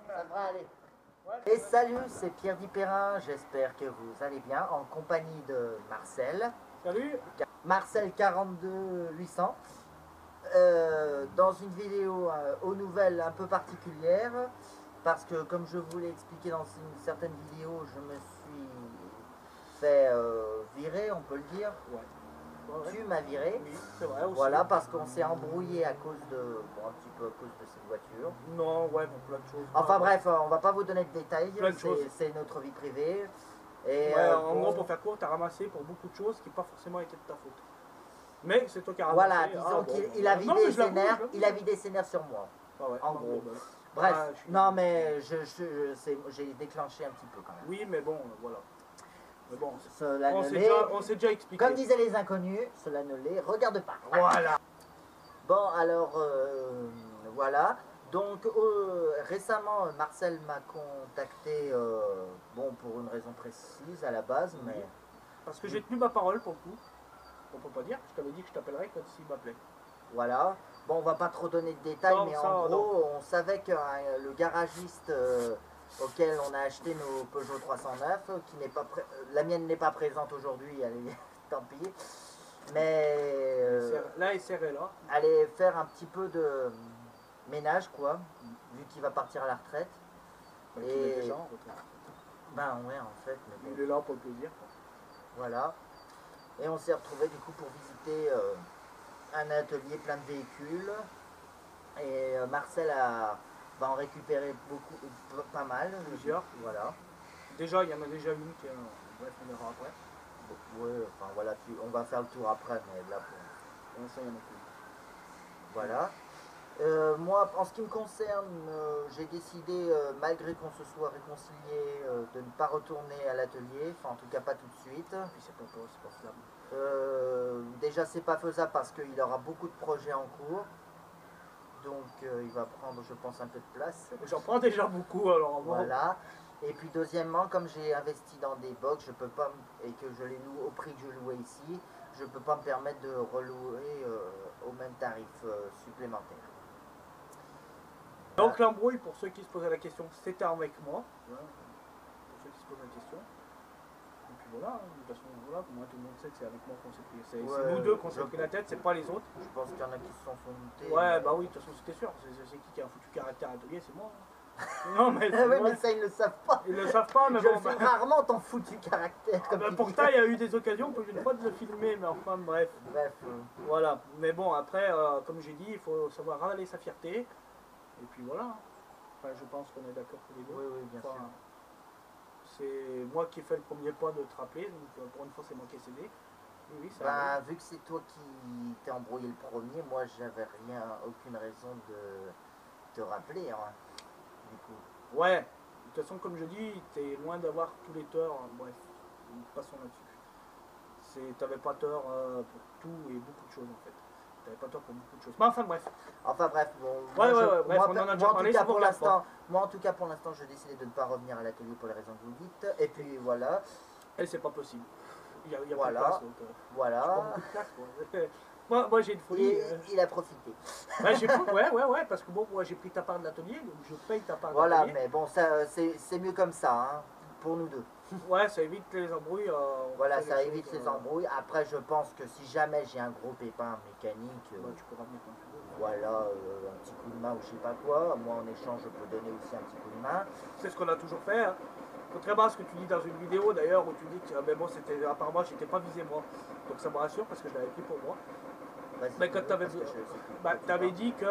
Ça devrait aller. Et salut, c'est Pierre Dipérin, j'espère que vous allez bien, en compagnie de Marcel. Salut. Marcel 42 800. Dans une vidéo aux nouvelles un peu particulière, parce que comme je vous l'ai expliqué dans une certaine vidéo, je me suis fait virer, on peut le dire. Ouais. Tu m'as viré. Oui, c'est vrai aussi. Voilà, parce qu'on s'est embrouillé à cause de, bon, un petit peu à cause de cette voiture. Non, ouais, bon, plein de choses. Enfin bref, on va pas vous donner de détails, Plein de choses. c'est notre vie privée. Et Ouais, en bon, gros, pour faire court, t'as ramassé pour beaucoup de choses qui n'ont pas forcément été de ta faute. Mais c'est toi qui as ramassé. voilà, disons qu'il a vidé ses nerfs, il a vidé ses nerfs sur moi. Ah ouais, En non, gros. mais bon. Bref, Ah, non mais j'ai déclenché un petit peu quand même. Oui, mais bon, voilà. Mais bon, Cela on ne s'est déjà expliqué. Comme disaient les inconnus, cela ne les regarde pas. Voilà. Bon alors voilà. Donc récemment Marcel m'a contacté bon pour une raison précise à la base, mais Parce que j'ai tenu ma parole pour le coup. On peut pas dire, je t'avais dit que je t'appellerais quand il m'appelait. voilà. Bon, on va pas trop donner de détails, Non, mais ça, en gros, on savait que le garagiste auquel on a acheté nos Peugeot 309, qui n'est pas la mienne n'est pas présente aujourd'hui, allez, tant pis, mais Là, il serrait là. allez faire un petit peu de ménage, quoi, vu qu'il va partir à la retraite. Bah, il est déjà en retraite. Ben ouais, en fait, mais bon, Il est là pour le plaisir. voilà. Et on s'est retrouvé du coup pour visiter un atelier plein de véhicules. Et Marcel va en récupérer beaucoup, pas mal. Plusieurs. Voilà. Déjà, il y en a déjà une qui est. Bref, on verra après. Ouais, enfin voilà, on va faire le tour après, mais là Pour l'instant, il y en a plus. voilà. Moi, en ce qui me concerne, j'ai décidé, malgré qu'on se soit réconcilié, de ne pas retourner à l'atelier, enfin en tout cas pas tout de suite. Puis c'est pas faisable. Déjà, c'est pas faisable parce qu'il aura beaucoup de projets en cours. Donc il va prendre, je pense, un peu de place. J'en prends déjà beaucoup, alors bon. Voilà. Et puis deuxièmement, comme j'ai investi dans des box, je peux pas et que je les loue au prix que je louais ici, je peux pas me permettre de relouer au même tarif supplémentaire. Donc l'embrouille, pour ceux qui se posaient la question, c'était avec moi. Voilà. Pour ceux qui se posent la question. Et puis voilà, de toute façon, voilà, moi tout le monde sait que c'est avec moi qu'on s'est pris. C'est nous deux qu'on s'est pris la tête, c'est pas les autres. Je pense qu'il y en a qui se sont doutés. Ouais, bah oui, de toute façon c'était sûr. C'est qui a un foutu caractère atelier, c'est moi. Non mais oui, mais ça ils le savent pas. Ils le savent pas, mais je bon. le fais rarement ton foutu caractère. Comme Bah, pourtant, il y a eu des occasions pour une fois de le filmer, mais enfin bref. Bref. Voilà. Mais bon, après, comme j'ai dit, il faut savoir ravaler sa fierté. Et puis voilà. Enfin, je pense qu'on est d'accord tous les deux. Oui, oui, bien sûr. C'est moi qui ai fait le premier pas de te rappeler, donc pour une fois c'est moi qui ai cédé. Oui, oui, ça bah, vu que c'est toi qui t'es embrouillé le premier, moi j'avais aucune raison de te rappeler, hein, du coup. Ouais, de toute façon comme je dis, t'es loin d'avoir tous les torts, bref, passons là-dessus. T'avais pas tort pour tout et beaucoup de choses en fait. T'avais pas tort pour beaucoup de choses. Mais enfin bref. Enfin bref, bon. Ouais, moi, bref, on en a déjà parlé, moi en tout cas pour l'instant, j'ai décidé de ne pas revenir à l'atelier pour les raisons que vous dites. Et puis voilà. Et c'est pas possible. Il y a voilà. pas de place, donc, voilà. Pas beaucoup de place, quoi. moi j'ai une folie. Il a profité. Bah, ouais, parce que bon, moi j'ai pris ta part de l'atelier, donc je paye ta part de l'atelier. Voilà, mais bon, c'est mieux comme ça, hein, pour nous deux. Ouais, ça évite les embrouilles. Voilà, ça évite les embrouilles. Après, je pense que si jamais j'ai un gros pépin mécanique, bah, tu peux ramener quand tu veux. Voilà, un petit coup de main ou je sais pas quoi. Moi, en échange, je peux donner aussi un petit coup de main. C'est ce qu'on a toujours fait. Hein. Contrairement à ce que tu dis dans une vidéo d'ailleurs, où tu dis que mais bon, apparemment, je n'étais pas visé moi. Donc ça me rassure parce que je l'avais pris pour moi. Mais quand tu avais dit que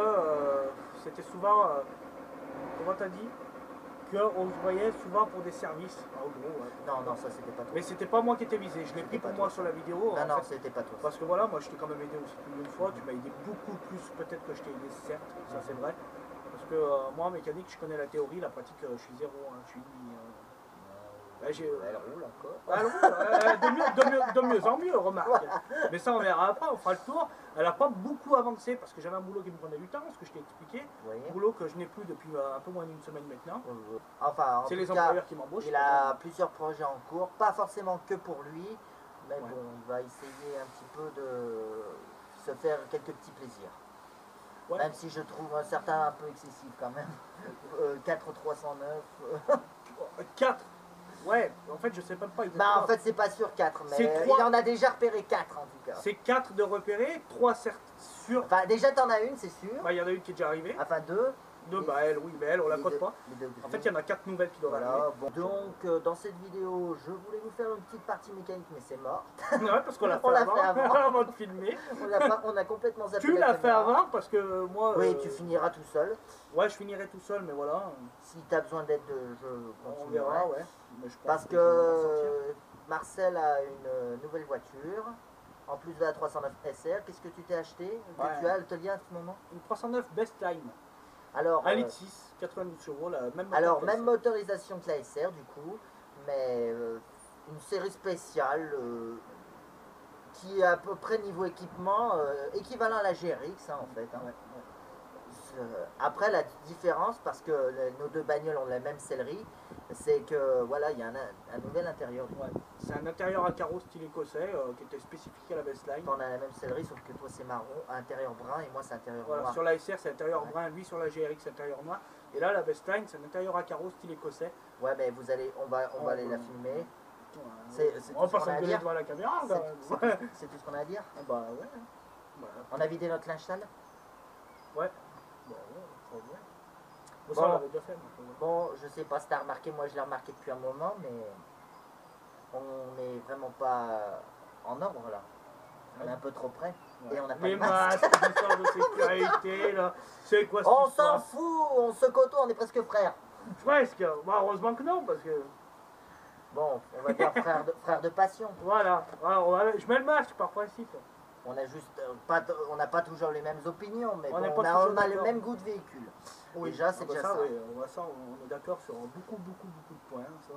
c'était souvent. Comment t'as dit? Qu'on se voyait souvent pour des services. En gros, ouais. Non, ça c'était pas toi. Mais c'était pas moi qui étais visé, je l'ai pris pour moi sur la vidéo. Non, c'était pas toi. Parce que voilà, moi je t'ai quand même aidé aussi plus d'une fois, tu m'as aidé beaucoup plus peut-être que je t'ai aidé, certes, ça c'est vrai. Parce que moi en mécanique, je connais la théorie, la pratique, je suis zéro, hein, je suis demi. Elle roule encore. Elle roule, de mieux en mieux, remarque. Mais ça on verra après, on fera le tour. Elle n'a pas beaucoup avancé parce que j'avais un boulot qui me prenait du temps, ce que je t'ai expliqué. Oui. Un boulot que je n'ai plus depuis un peu moins d'une semaine maintenant. Enfin, c'est les employeurs qui m'embauchent. Il a plusieurs projets en cours, pas forcément que pour lui, Mais bon, on va essayer un petit peu de se faire quelques petits plaisirs. Ouais. Même si je trouve un certain un peu excessif quand même. 4,309. 4. Ouais, en fait je sais pas exactement. Bah en fait c'est pas sur 4, mais il en a déjà repéré 4 en tout cas. C'est 4 de repérer, 3 certes sur... Enfin déjà t'en as une c'est sûr. Bah il y en a une qui est déjà arrivée. Enfin 2. 2, bah elle, oui, mais elle on la code pas. En fait il y en a 4 nouvelles qui doivent arriver. Bon. Donc dans cette vidéo je voulais vous faire une petite partie mécanique mais c'est mort. Ouais parce qu'on l'a fait, avant de filmer. On a complètement zappé. Tu l'as fait avant parce que moi... Oui tu finiras tout seul. Ouais je finirai tout seul mais voilà. Si tu as besoin d'aide je continuerai. On verra ouais. Mais je pense parce que Marcel a une nouvelle voiture. En plus de la 309 SR, qu'est-ce que tu t'es acheté? Que tu as à l'atelier à ce moment? Une 309 Bestline. Alors, 1,6 litre, 92 chevaux, la même motorisation. Alors, même motorisation que la SR du coup, mais une série spéciale qui est à peu près niveau équipement équivalent à la GRX hein, en fait. Hein. Ouais. Après la différence, parce que nos deux bagnoles ont la même sellerie, c'est que voilà, il y a un nouvel intérieur. Ouais. C'est un intérieur à carreaux style écossais qui était spécifique à la Bestline. On a la même sellerie, sauf que toi c'est marron, intérieur brun et moi c'est intérieur noir. Sur la SR c'est intérieur brun, lui sur la GRX c'est intérieur noir. Et là la Bestline c'est un intérieur à carreaux style écossais. Ouais mais vous allez, on va aller la filmer. On va pas s'engueuler devant la caméra. C'est tout ce qu'on a à dire. Bah ouais. Voilà. On a vidé notre linge sale. Ouais. Bon, ça on l'avait déjà fait. Bon, je sais pas si t'as remarqué, moi je l'ai remarqué depuis un moment, mais on n'est vraiment pas en ordre là. On est un peu trop près. Ouais. Et on n'a pas de masque. L'histoire de sécurité là. C'est quoi on s'en fout, on se côtoie, on est presque frères. Presque. Bah, heureusement que non, parce que. Bon, on va dire frère de passion. Voilà. Je mets le masque par principe. On a juste on n'a pas toujours les mêmes opinions, mais on a le même goût de véhicule. Oui, déjà c'est déjà ça. Oui, on est d'accord sur beaucoup de points. Ça.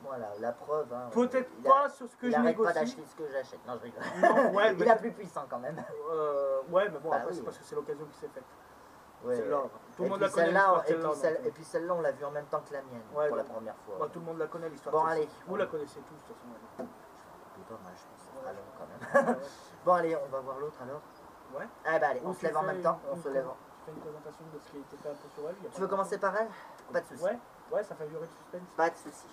Voilà, la preuve. Hein, peut-être pas sur ce que je négocie. Il n'arrête pas d'acheter ce que j'achète. Non, je rigole. Non, ouais, il a plus puissant quand même. Ouais, mais bon, après c'est parce que c'est l'occasion qui s'est faite. Ouais. Tout le monde la connaît. Et puis celle-là, on l'a vue en même temps que la mienne pour la première fois. Bah, tout le monde la connaît l'histoire. Bon, allez. Vous la connaissez tous de toute façon. Dommage, je pense que ça sera long quand même. Bon, allez, on va voir l'autre alors. Ouais. Ah bah allez, on se lève en même temps. On se lève. Tu fais une présentation de ce qui a été fait un peu sur elle. Tu veux commencer par elle? Pas de soucis. Ouais, ça fait durer le suspense. Pas de soucis.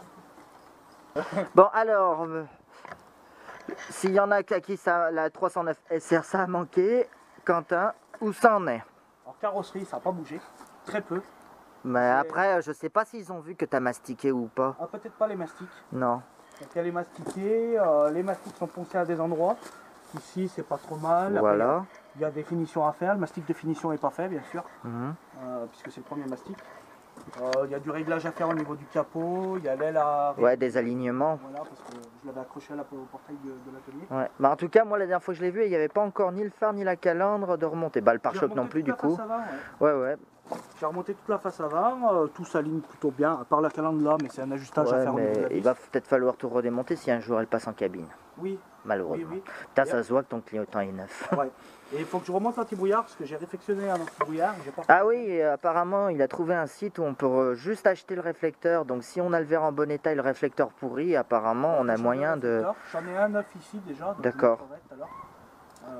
Bon, alors, s'il y en a à qui la 309 SR ça a manqué, Quentin, où ça en est? Alors, carrosserie, ça n'a pas bougé. Très peu. Mais après, je sais pas s'ils ont vu que tu as mastiqué ou pas. Ah, peut-être pas les mastiques. Non. Donc elle est mastiquée, les mastiques sont poncés à des endroits. Ici c'est pas trop mal. Voilà. Après, il y a des finitions à faire, le mastic de finition n'est pas fait bien sûr, puisque c'est le premier mastic. Il y a du réglage à faire au niveau du capot, il y a l'aile à... Ouais, des alignements. Voilà, parce que je l'avais accroché au portail de l'atelier. Ouais. Bah, en tout cas, moi la dernière fois que je l'ai vu, il n'y avait pas encore ni le phare ni la calandre de remonter. Bah le pare-choc non plus du coup. Ouais. J'ai remonté toute la face avant, tout s'aligne plutôt bien, à part la calandre là, mais c'est un ajustage à faire au niveau de la vis. Il va peut-être falloir tout redémonter si un jour elle passe en cabine. Oui. Malheureusement. Putain, ça se voit que ton client est neuf. Ouais. Et il faut que je remonte l'antibrouillard parce que j'ai réfectionné un antibrouillard. Ah oui, apparemment il a trouvé un site où on peut juste acheter le réflecteur. Donc si on a le verre en bon état et le réflecteur pourri, apparemment on a moyen de... J'en ai un neuf ici déjà. D'accord.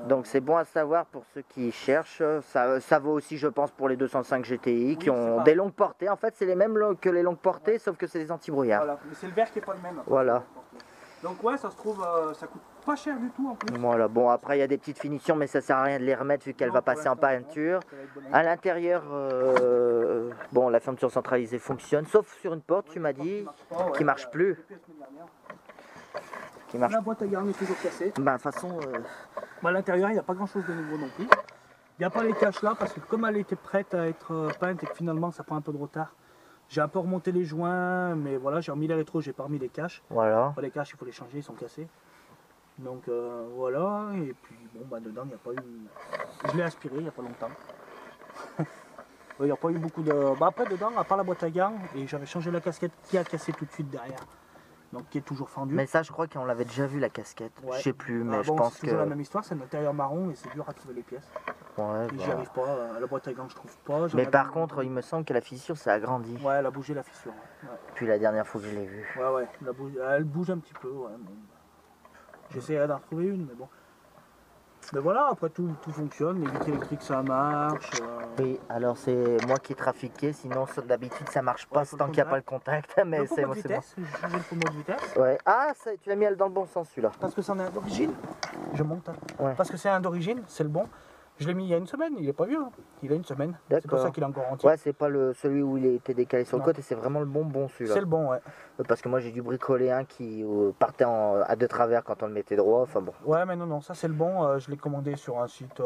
Donc c'est bon à savoir pour ceux qui cherchent. Ça vaut aussi, je pense, pour les 205 GTI qui ont des longues portées. En fait, c'est les mêmes que les longues portées, sauf que c'est des antibrouillards. Voilà, mais c'est le verre qui n'est pas le même. Voilà. Donc ouais, ça se trouve, ça coûte pas cher du tout en plus. Voilà, bon après il y a des petites finitions, mais ça sert à rien de les remettre vu qu'elle va passer en peinture. À l'intérieur, bon, la fermeture centralisée fonctionne, sauf sur une porte, tu m'as dit, qui marche plus. La boîte à garni est toujours cassée. Bah, de toute façon... À l'intérieur, il n'y a pas grand chose de nouveau non plus. Il n'y a pas les caches là, parce que comme elle était prête à être peinte et que finalement ça prend un peu de retard, j'ai un peu remonté les joints, mais voilà, j'ai remis les rétros, j'ai pas remis les caches. Voilà. Les caches, il faut les changer, ils sont cassés. Donc voilà, et puis bon, bah dedans, il n'y a pas eu... Je l'ai aspiré il n'y a pas longtemps. Il n'y a pas eu beaucoup de... Bah après, dedans, à part la boîte à gants, et j'avais changé la casquette qui a cassé tout de suite derrière. Donc qui est toujours fendu. Mais ça je crois qu'on l'avait déjà vu la casquette, je sais plus, mais je pense que... C'est toujours la même histoire, c'est un intérieur marron et c'est dur à trouver les pièces. Ouais, j'y arrive pas, la boîte à gants je trouve pas. Mais par contre il me semble que la fissure s'est agrandie. Ouais, elle a bougé la fissure. Puis la dernière fois que je l'ai vue. Ouais, elle bouge un petit peu, ouais. J'essaierai d'en retrouver une, mais bon. Mais voilà, après tout fonctionne, les vitres électriques ça marche. Oui, alors c'est moi qui ai trafiqué, sinon d'habitude ça marche pas tant qu'il n'y a pas le contact. Mais c'est bon. J'ai changé le pommeau de vitesse. Ouais. Ah, tu l'as mis dans le bon sens celui-là. Parce que c'en est un d'origine. Je monte. Ouais. Parce que c'est un d'origine, c'est le bon. Je l'ai mis il y a une semaine, il est pas vieux. Hein. Il a une semaine. C'est pour ça qu'il est encore entier. Ouais, c'est pas celui où il était décalé sur le côté, c'est vraiment le bon celui-là. C'est le bon, ouais. Parce que moi j'ai dû bricoler un qui partait à deux travers quand on le mettait droit, enfin bon. Ouais, mais non, ça c'est le bon. Je l'ai commandé sur un site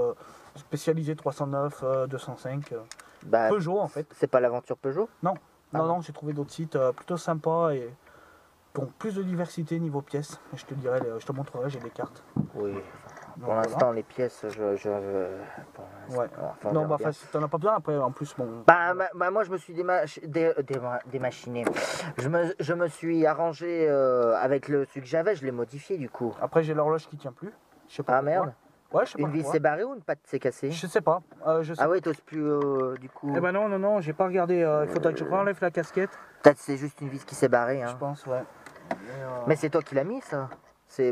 spécialisé 309, 205. Peugeot en fait. C'est pas l'aventure Peugeot? Non, non, j'ai trouvé d'autres sites plutôt sympas et qui ont plus de diversité niveau pièces. Et je te montrerai, j'ai des cartes. Oui. Pour l'instant, les pièces, ouais. Non, bah, t'en as pas besoin après, en plus. Bon. Moi, je me suis démachiné. Je me suis arrangé avec celui que j'avais, je l'ai modifié du coup. Après, j'ai l'horloge qui tient plus. Je sais pas pourquoi. Merde. Ouais, je sais pas. Une vis s'est barrée ou une patte s'est cassée? Je sais pas. Ah ouais, t'oses plus du coup. Eh ben non, j'ai pas regardé. Il faudrait que je renlève la casquette. Peut-être c'est juste une vis qui s'est barrée. Hein. Je pense, ouais. Mais c'est toi qui l'as mis ça?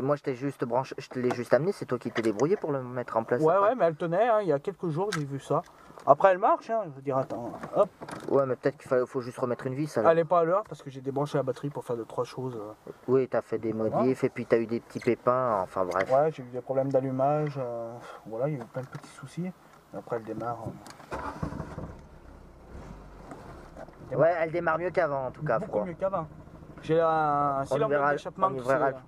Moi je t'ai juste branché, je te l'ai juste amené, c'est toi qui t'es débrouillé pour le mettre en place. Ouais, mais elle tenait, hein, il y a quelques jours j'ai vu ça. Après elle marche, hein, je veux dire, attends, hop. Ouais, mais peut-être qu'il faut juste remettre une vis. Elle est pas à l'heure parce que j'ai débranché la batterie pour faire 2-3 choses. Oui, t'as fait des modifs et puis t'as eu des petits pépins, enfin bref. Ouais, j'ai eu des problèmes d'allumage, voilà, il y a eu plein de petits soucis. Après elle démarre. Ouais, elle démarre mieux qu'avant en tout cas. Beaucoup mieux qu'avant. J'ai un cylindre bloc d'échappement qui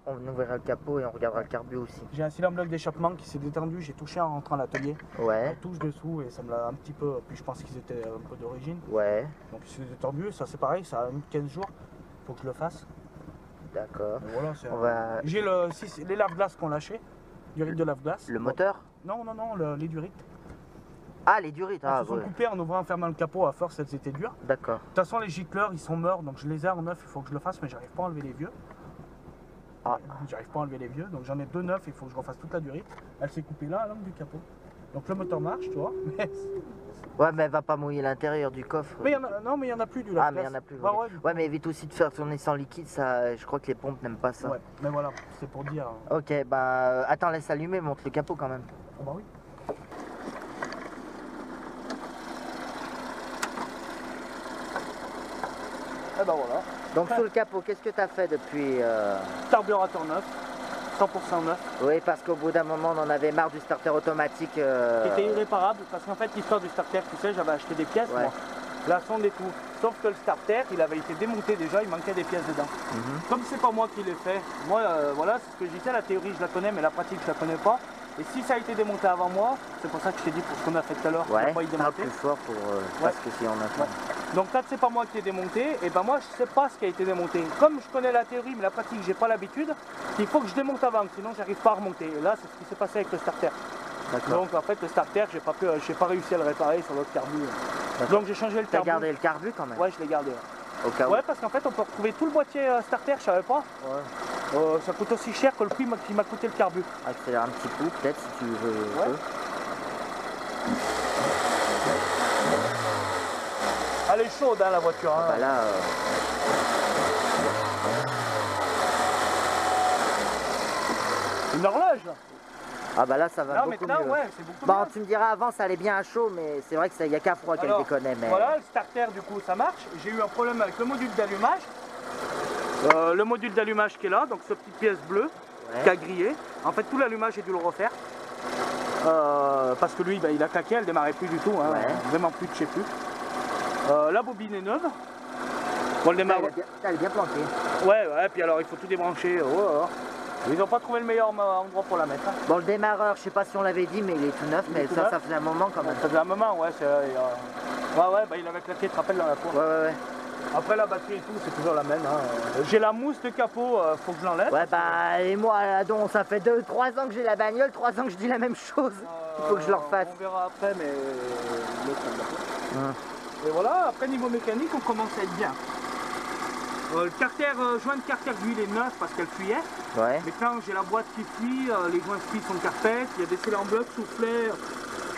on ouvrira le capot et on regardera le carbu aussi. J'ai un cylindre bloc d'échappement qui s'est détendu, j'ai touché en rentrant à l'atelier. Ouais. On touche dessous et ça me l'a un petit peu, puis je pense qu'ils étaient un peu d'origine. Ouais. Donc il s'est détendu, ça c'est pareil, ça a 15 jours, faut que je le fasse. D'accord. Voilà, j'ai les lave-glaces qu'on lâchait, durite de lave-glace. Le moteur? Non, les durites. Ah, les durites, Elles se sont coupées en ouvrant en fermant le capot, à force elles étaient dures. D'accord. De toute façon les gicleurs ils sont morts, donc je les ai en neuf, il faut que je le fasse, mais j'arrive pas à enlever les vieux. Ah. J'arrive pas à enlever les vieux, donc j'en ai 2 neufs, il faut que je refasse toute la durite. Elle s'est coupée là, à l'angle du capot. Donc le moteur marche, tu vois. Mais... Ouais, mais elle va pas mouiller l'intérieur du coffre. Mais non, mais il y en a plus du lave-glace. Ah, mais il y en a plus. Ouais, mais évite aussi de faire tourner sans liquide, ça, je crois que les pompes n'aiment pas ça. Ouais, mais voilà, c'est pour dire. Ok, bah attends, laisse allumer, monte le capot quand même. Oh, bah oui. Et ben voilà. Donc sous le capot, qu'est-ce que tu as fait depuis Carburateur neuf, 100% neuf. Oui, parce qu'au bout d'un moment, on en avait marre du starter automatique. Qui était irréparable, parce qu'en fait, l'histoire du starter, tu sais, j'avais acheté des pièces, moi. La sonde et tout. Sauf que le starter, il avait été démonté déjà, il manquait des pièces dedans. Comme c'est pas moi qui l'ai fait, moi, voilà, c'est ce que je disais, la théorie, je la connais, mais la pratique, je la connais pas. Et si ça a été démonté avant moi, c'est pour ça que je t'ai dit pour ce qu'on a fait tout à l'heure, ouais, pas plus fort pour parce que si on a Donc quand c'est pas moi qui ai démonté, et ben moi je sais pas ce qui a été démonté. Comme je connais la théorie mais la pratique j'ai pas l'habitude, il faut que je démonte avant, sinon j'arrive pas à remonter. Et là c'est ce qui s'est passé avec le starter. Donc en fait le starter j'ai pas réussi à le réparer sur l'autre carbu. Donc j'ai changé le carbu. T'as gardé le carbu quand même? Ouais, je l'ai gardé. Au cas où. Ouais, parce qu'en fait on peut retrouver tout le boîtier starter, je savais pas. Ouais. Ça coûte aussi cher que le prix qui m'a coûté le carbu. Accélère un petit coup peut-être si tu veux. Ouais. Elle est chaude hein, la voiture. Hein. Bah là. Une horloge là. Ah bah là ça va beaucoup mieux. Ouais, c'est beaucoup bon, tu me diras avant ça allait bien à chaud, mais c'est vrai que ça y a qu'à froid qu'elle déconnait. Mais... Voilà, le starter du coup ça marche. J'ai eu un problème avec le module d'allumage. Le module d'allumage qui est là, donc cette petite pièce bleue qui a grillé. En fait tout l'allumage j'ai dû le refaire. Parce que lui il a claqué, elle démarrait plus du tout, hein, vraiment plus de chez plus. La bobine est neuve. Bon, le démarreur... Elle est bien plantée. Ouais, puis alors il faut tout débrancher. Ils n'ont pas trouvé le meilleur endroit pour la mettre. Hein. Bon, le démarreur, je sais pas si on l'avait dit, mais il est tout neuf, mais ça faisait un moment quand même. Ça faisait un moment, ouais. Bah, il avait claqué, tu te rappelles, dans la cour. Ouais. Après la batterie et tout, c'est toujours la même. Hein. J'ai la mousse de capot, faut que je l'enlève. Ouais, bah, et moi, donc, ça fait 3 ans que j'ai la bagnole, 3 ans que je dis la même chose. Il faut que je le refasse. On verra après, mais... Et voilà, après niveau mécanique, on commence à être bien. Le joint de carter d'huile est neuf parce qu'elle fuyait. Ouais. Mais quand j'ai la boîte qui fuit, les joints de fuite sont carpette, il y a des cylindres blocs, soufflets.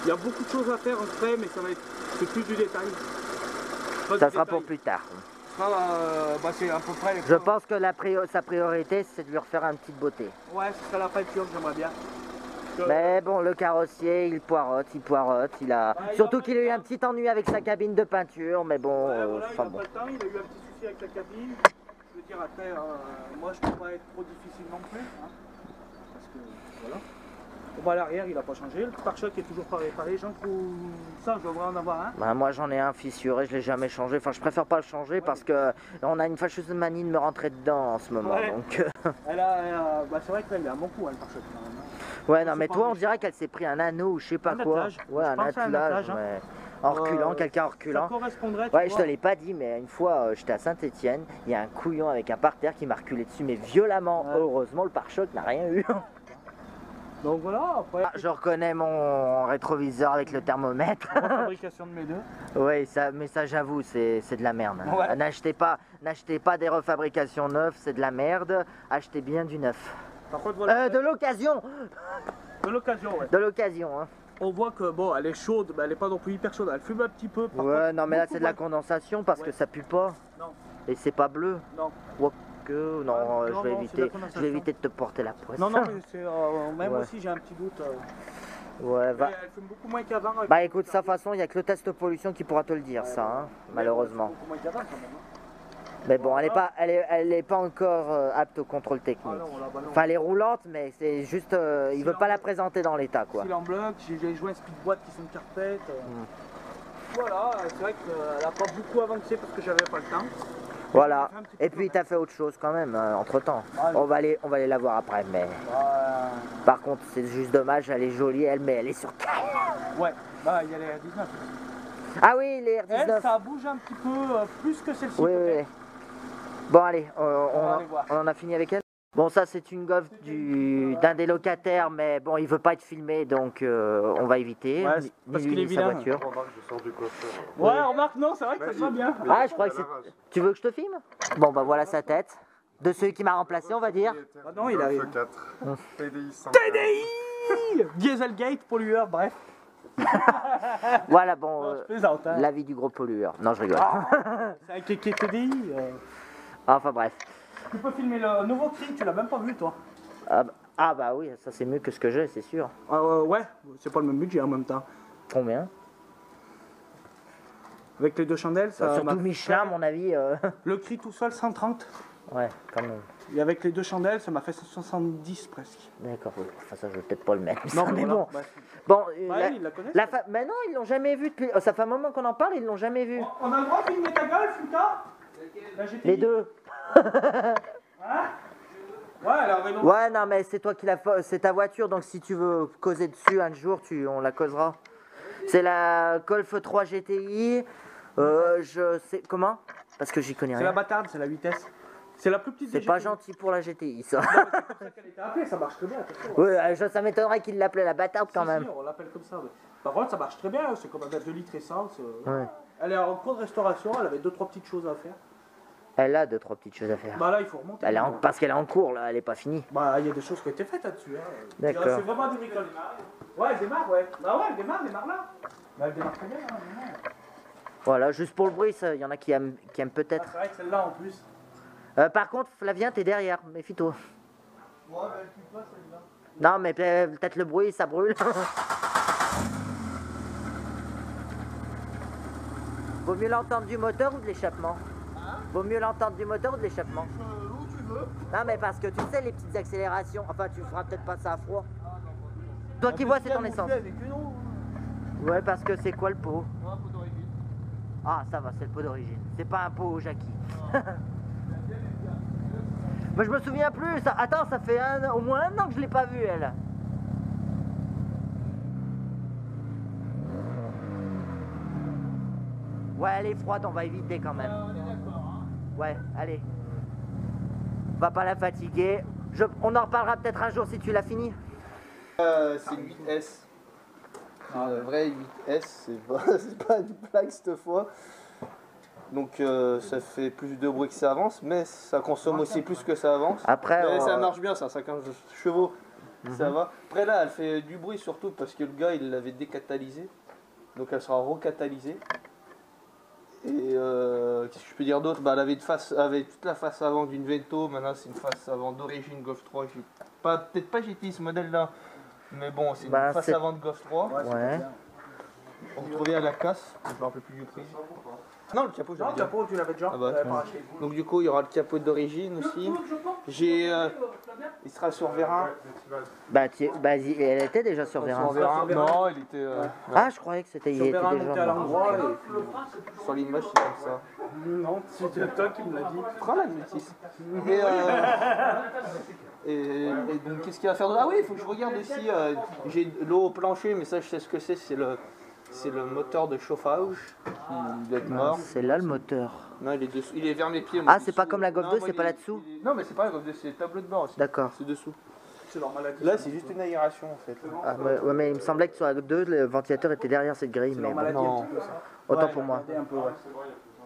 Il y a beaucoup de choses à faire en frais, mais c'est plus du détail. Ça sera pour plus tard. sera, bah, c'est à peu près... Je pense que sa priorité, c'est de lui refaire une petite beauté. Ouais, ce serait la peinture que j'aimerais bien. Mais bon, le carrossier, il poirote. Surtout qu'il a eu un petit ennui avec sa cabine de peinture, mais bon, ouais, voilà, enfin il a bon. pas le temps, il a eu un petit souci avec sa cabine. Je veux dire, après, moi je ne peux pas être trop difficile non plus. Hein, parce que, voilà. Bon, à l'arrière, il n'a pas changé. Le pare-choc est toujours pas réparé. J'en trouve ça, je devrais en avoir un. Bah, moi, j'en ai un fissuré, je l'ai jamais changé. Enfin, je préfère pas le changer parce que on a une fâcheuse manie de me rentrer dedans en ce moment. Ouais. Donc, bah, c'est vrai qu'elle a un bon coup, hein, le pare-choc. ouais, non, mais toi, on dirait qu'elle s'est pris un anneau ou je sais pas Un quoi. attelage. Ouais, Je un pense à un attelage. attelage, hein. Ouais. En reculant, quelqu'un en reculant. Ça correspondrait, Ouais, je te l'ai pas dit, mais une fois, j'étais à Saint-Étienne, il y a un couillon avec un parterre qui m'a reculé dessus, mais violemment. Ouais. Heureusement, le pare-choc n'a rien eu. Donc voilà, après. Ah, je reconnais mon rétroviseur avec le thermomètre. La fabrication de mes deux. Oui, mais ça, j'avoue, c'est de la merde. Ouais. N'achetez pas des refabrications neuves, c'est de la merde. Achetez bien du neuf. Par contre, voilà. De l'occasion. De l'occasion, ouais. De l'occasion, hein. On voit que bon, elle est chaude, mais elle est pas non plus hyper chaude. Elle fume un petit peu. Par Ouais, contre, non, mais là, beaucoup c'est de la moins. condensation parce que ça pue pas. Non, Et c'est pas bleu. non. Que non, Ah, je non, vais non, c'est de la condensation. éviter de te porter la poisse. Non, non, mais c'est même Ouais. aussi j'ai un petit doute. Ouais, va. Mais elle fume beaucoup moins qu'avant. Bah écoute, ça, de toute façon, il n'y a que le test pollution qui pourra te le dire, ça, hein, malheureusement. Beaucoup moins qu'avant quand même. Hein. Mais bon, elle est pas encore apte au contrôle technique. Ah non, là, bah non. Enfin, elle est roulante, mais c'est juste, il veut pas la présenter dans l'état, quoi. S'il en bloc, j'ai joué un speedboat qui sont de carpette. Voilà, c'est vrai qu'elle a pas beaucoup avancé parce que j'avais pas le temps. Voilà. Et puis, t'as fait autre chose quand même, entre temps. Ah, On va aller la voir après, mais par contre, c'est juste dommage, elle est jolie, elle, mais elle est sur cale. ouais, bah il y a les R19. Ah oui, les R19. Elle, ça bouge un petit peu plus que celle-ci. Oui, oui, oui. Bon, allez, va aller voir. on en a fini avec elle. Bon, ça, c'est une Golf d'un des locataires, mais bon, il veut pas être filmé, donc on va éviter. Ouais, Ni parce lui, qu'il est ni sa vilain. voiture. Remarque, je sors du coiffeur. Ouais, remarque, non, c'est vrai que ça se va bien. Ah, je crois que c'est... Tu veux que je te filme? Bon, bah voilà sa tête. De celui qui m'a remplacé, on va dire. Ah non, il arrive. 4. TDI 100. TDI Dieselgate, pollueur, bref. Voilà, bon, Non, je plaisante, hein. l'avis du gros pollueur. Non, je rigole. C'est un kéké TDI. Enfin, bref. Tu peux filmer le nouveau cri, tu l'as même pas vu, toi. Ah bah oui, ça c'est mieux que ce que j'ai, c'est sûr. Ouais, c'est pas le même budget en même temps. Combien? Avec les deux chandelles, ça. Surtout m'a Michelin, à fait- mon avis. Le cri tout seul, 130. Ouais, quand même. Et avec les deux chandelles, ça m'a fait 170 presque. D'accord, oui. Enfin, ça, je vais peut-être pas le mettre. Non, mais voilà. bon. Bah, Bon, ouais, ils la connaissent. mais non, ils l'ont jamais vu depuis. Ça fait un moment qu'on en parle, ils l'ont jamais vu. On a le droit de filmer ta gueule, Futa? La GTI. Les deux. Hein? Ouais, alors vélo. Ouais, non, mais c'est toi qui c'est ta voiture, donc si tu veux causer dessus un jour, on la causera. C'est la Golf 3 GTI. Je sais comment? Parce que j'y connais C'est la rien. bâtarde, c'est la vitesse. C'est la plus petite des C'est pas GTI. gentil pour la GTI, ça. C'est pour ça qu'elle était appelée, ça marche très bien. attention. Oui, ça m'étonnerait qu'il l'appelait la bâtarde quand Si, même. si, on l'appelle comme ça. Ouais. Par contre, ça marche très bien, c'est comme un 2 litres essence. Ouais. Elle est en cours de restauration, elle avait 2-3 petites choses à faire. Elle a 2-3 petites choses à faire. Bah là, il faut remonter. Parce qu'elle est en cours, là, elle est pas finie. Bah, il y a des choses qui ont été faites là-dessus. Hein. D'accord. C'est vraiment des bricoles. Ouais, elle démarre, ouais. Bah ouais, elle démarre là. Bah, elle démarre très bien, hein, vraiment. Voilà, juste pour le bruit, il y en a qui aiment Ah, peut-être. c'est vrai que celle-là en plus. Par contre, Flavien, t'es derrière, méfie-toi. Ouais, bah elle pue pas celle-là. Non, mais peut-être le bruit, ça brûle. Vaut mieux l'entendre du moteur ou de l'échappement? Vaut mieux l'entendre du moteur ou de l'échappement? Où tu veux. Non, mais parce que tu sais, les petites accélérations, enfin, tu feras peut-être pas ça à froid. Toi qui vois, c'est ton essence. Avec une eau. Ouais, parce que c'est quoi le pot? Ouais, pot d'origine. Ah, ça va, c'est le pot d'origine. C'est pas un pot au Jackie. Moi, je me souviens plus. Attends, ça fait au moins un an que je l'ai pas vue, elle. Ouais, elle est froide, on va éviter quand même. On est d'accord, hein. Ouais, allez. Va pas la fatiguer. On en reparlera peut-être un jour si tu l'as fini. C'est le 8S. Le vrai 8S, c'est pas une blague cette fois. Donc ça fait plus de bruit que ça avance, mais ça consomme aussi plus que ça avance. Après, Mais ça marche bien, ça, 50 chevaux, ça va. Après là, elle fait du bruit surtout parce que le gars il l'avait décatalysée. Donc elle sera recatalysée. qu'est-ce que je peux dire d'autre? Bah, elle avait, toute la face avant d'une Vento, maintenant c'est une face avant d'origine Golf 3. Peut-être pas GTI ce modèle-là, mais bon, c'est une face avant de Golf 3. Ouais. On retrouvait à la casse, je me rappelle plus du prix. Non, le capot, Non, le capot, tu l'avais déjà. Ah bah, donc du coup, il y aura le capot d'origine aussi. J'ai, il sera sur vérin. Elle était déjà sur vérin. Non, il était. Ah, je croyais que c'était Sur vérin, monté à l'endroit. Sur l'image, c'est comme ça. Non, c'était toi qui me l'as dit. Prends la notice. Et donc, qu'est-ce qu'il va faire d'autre? Ah oui, il faut que je regarde aussi. J'ai l'eau au plancher, mais ça, je sais ce que c'est. C'est le moteur de chauffage qui doit être mort. C'est là le moteur. Non, il est dessous. Il est vers mes pieds. Ah, c'est pas comme la Golf 2, c'est pas là-dessous? Non, mais c'est pas la Golf 2, c'est le tableau de bord aussi. D'accord. C'est dessous. C'est leur maladie. Là, c'est juste une aération en fait. Ah, ouais, mais il me semblait que sur la Golf 2, le ventilateur était derrière cette grille. Mais bon. Non. Autant pour moi. Un peu, ouais.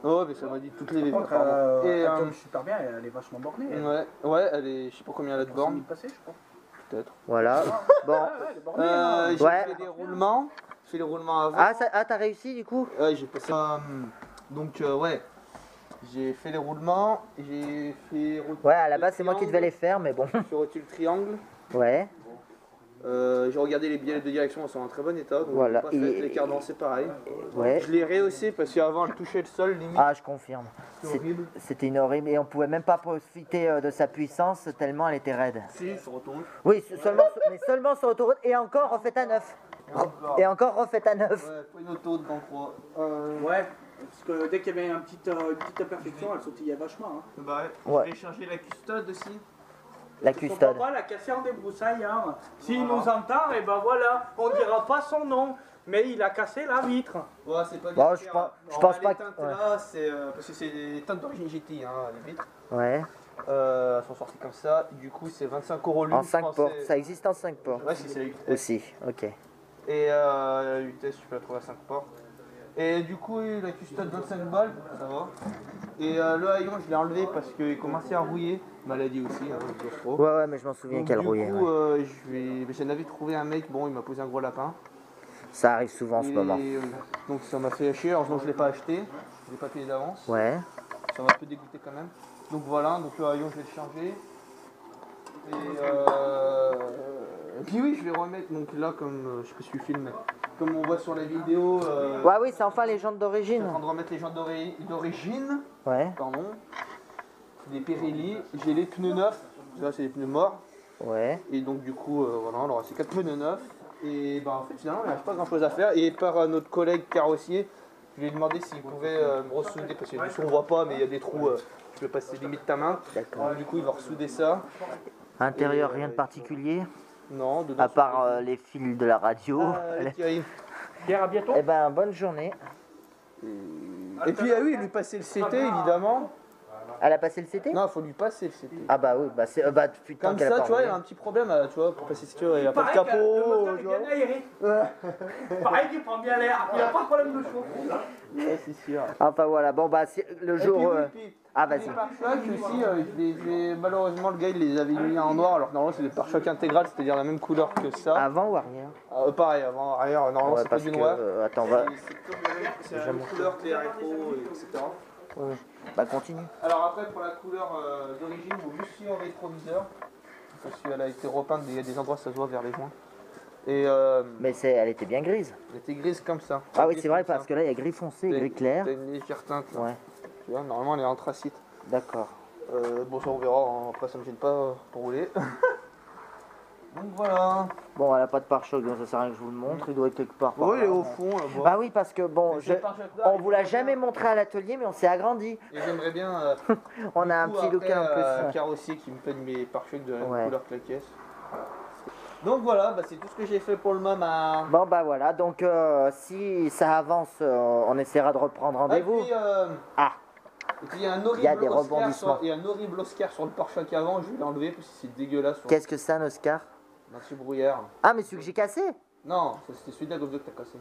Oh, mais ça m'a dit toutes les. Par contre, elle tourne super bien, elle est vachement bornée. Ouais, elle est. Je sais pas combien elle a de bornes. Passé, je crois. Peut-être. Voilà. Bon. J'ai Ouais. fait des roulements. J'ai fait les roulements avant. Ah, t'as réussi du coup? Ouais, j'ai passé. Donc, ouais. J'ai fait les roulements. J'ai fait. Ouais, à la base, c'est moi qui devais les faire, mais bon. J'ai retiré le triangle. Ouais. J'ai regardé les billets de direction, elles sont en très bon état. Donc Voilà. pas fait. Les cardans, c'est pareil. Ouais. Je l'ai rehaussé parce qu'avant, elle touchait le sol limite. Ah, je confirme. C'est horrible. C'était une horrible. Et on pouvait même pas profiter de sa puissance tellement elle était raide. Si, sur autoroute. Oui, mais seulement sur autoroute et encore refaite à neuf. Et encore refaite à neuf. Ouais, pas une autoroute dans 3. Ouais, parce que dès qu'il y avait une petite imperfection, elle sautillait vachement. Hein. Bah Ouais. J'ai changé la custode aussi. La Son custode. papa l'a cassé en débroussailles. Hein. S'il nous entend, et ben voilà, on dira pas son nom, mais il a cassé la vitre. Ouais, c'est pas Bon, je pense pas que. Là, c'est parce que c'est des teintes d'origine GT, hein, les vitres. Ouais. Elles sont sorties comme ça. Du coup, c'est 25 € l'une. En 5 portes. Ça existe en 5 portes. Ouais, c'est la 8S. Aussi, ok. Et la 8S, tu peux la trouver à 5 portes. Et du coup, la custode 25 balles, ça va. Et le haillon, je l'ai enlevé parce qu'il commençait à rouiller. Maladie aussi, hein, Ouais, mais je m'en souviens qu'elle rouillait. Du coup, Ouais. j'en avais trouvé un mec, bon, il m'a posé un gros lapin. Ça arrive souvent en ce moment. Donc ça m'a fait chier, heureusement je ne l'ai pas acheté. Je l'ai pas payé d'avance. Ouais. Ça m'a un peu dégoûté quand même. Donc voilà, donc le haillon, je vais le changer. Et puis oui, je vais remettre, donc là, comme je sais pas si tu filmes, comme on voit sur la vidéo. Ouais, oui, c'est enfin les jantes Je d'origine. suis en train de remettre les jantes d'origine. Ouais. Pardon. Des Pirelli. J'ai les pneus neufs. Là, c'est les pneus morts. Ouais. Et donc, du coup, voilà, alors c'est 4 pneus neufs. Et bah, en fait, finalement, il n'y a pas grand chose à faire. Et par notre collègue carrossier, je lui ai demandé s'il pouvait me ressouder. Parce que du coup, on voit pas, mais il y a des trous. Tu peux passer limite ta main. D'accord. Du coup, il va ressouder ça. Intérieur, rien de particulier. Non, dedans. À part les fils de la radio. Pierre, à bientôt. Eh ben, bonne journée. Et puis, ah oui, lui passer le CT, évidemment. Elle a passé le CT? Non, il faut lui passer le CT. Ah bah oui, bah c'est putain Comme qu'elle a ça, pas tu vois, il y a roulé. un petit problème, tu vois, pour passer le CT, il n'y a pas de Pareil que le capot. moteur est bien aéré. Pareil qu'il prend bien l'air, il n'y a pas de problème de chaud. Ouais, c'est sûr. Enfin voilà, bon bah le jour. Ah vas-y. Les pare-chocs aussi, malheureusement le gars il les avait mis en noir alors que normalement c'est des pare-chocs intégral, c'est-à-dire la même couleur que ça. Avant ou arrière? Pareil, avant, arrière, normalement Ouais, c'est pas parce du que, noir. attends, va. C'est la même couleur que les rétros, etc. Ouais. Bah continue. Alors après pour la couleur d'origine, il faut juste suivre le rétroviseur. Parce qu'elle a été repeinte, il y a des endroits ça se voit vers les joints. Et Mais elle était bien grise. elle était grise comme ça. Ah oui, c'est vrai parce que là il y a gris foncé, gris clair. T'as une légère teinte. Là. Ouais. Tu vois, normalement elle est anthracite. D'accord. Bon ça on verra, hein. Après ça me gêne pas pour rouler. Donc voilà. Bon, elle a pas de pare-choc, donc ça sert à rien que je vous le montre. Il doit être quelque part. par Oui, il est là. au fond là-bas. Bah oui, parce que bon, on vous l'a jamais montré à l'atelier, mais on s'est agrandi. Et j'aimerais bien. On a un petit look en plus. Un carrossier qui me peigne mes pare-chocs de la même Ouais. couleur que la caisse. Donc voilà, bah, c'est tout ce que j'ai fait pour le moment. Bon bah voilà, donc si ça avance, on essaiera de reprendre rendez-vous. Et puis, Ah, et puis il y a un horrible Il y a des Oscar rebondissements. il y a un horrible Oscar sur le pare-choc avant, je vais l'enlever parce que c'est dégueulasse. qu'est-ce que c'est un Oscar? Un anti-brouillard. Ah mais celui que j'ai cassé? Non, ça, c'était celui de la Golf 2 que t'as cassé.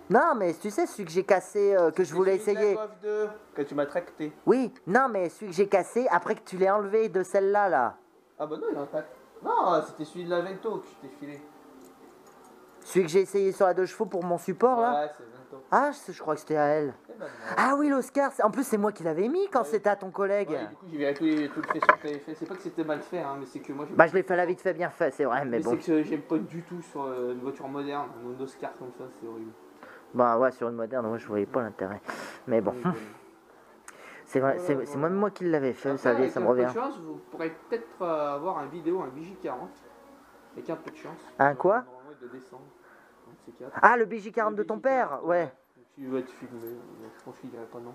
Non mais tu sais celui que j'ai cassé, que je voulais C'était celui essayer. de la Golf 2 que tu m'as tracté. Oui, non mais celui que j'ai cassé après que tu l'aies enlevé de celle-là là. Ah bah non, il est intact. Non, c'était celui de la Vento que je t'ai filé. Celui que j'ai essayé sur la 2 chevaux pour mon support là. Ouais, c'est bientôt. Ah, je crois que c'était à elle. Eh ben, Ah oui, l'Oscar. En plus, c'est moi qui l'avais mis quand Ouais. c'était à ton collègue. ouais, du coup, j'ai viré tout le faisceau que t'avais fait. C'est pas que c'était mal fait, hein, mais c'est que moi, Bah, je l'ai fait à la vite fait, bien fait, c'est vrai, mais mais bon. c'est que j'aime pas du tout sur une voiture moderne, un Oscar comme ça, c'est horrible. Bah, ouais, sur une moderne, moi, je voyais pas l'intérêt. Mais bon, Donc, c'est vrai, voilà, c'est voilà. même moi qui l'avais fait, après, avec ça me un peu de revient. chance, vous pourrez peut-être avoir un vidéo, un BJ40, avec un peu de chance. Un quoi? Normalement, il doit descendre. Un de ces quatre. Ah, le BJ40 de ton BJ40, père, ouais. Donc, tu vas être filmé, donc je pense qu'il dirait pas non.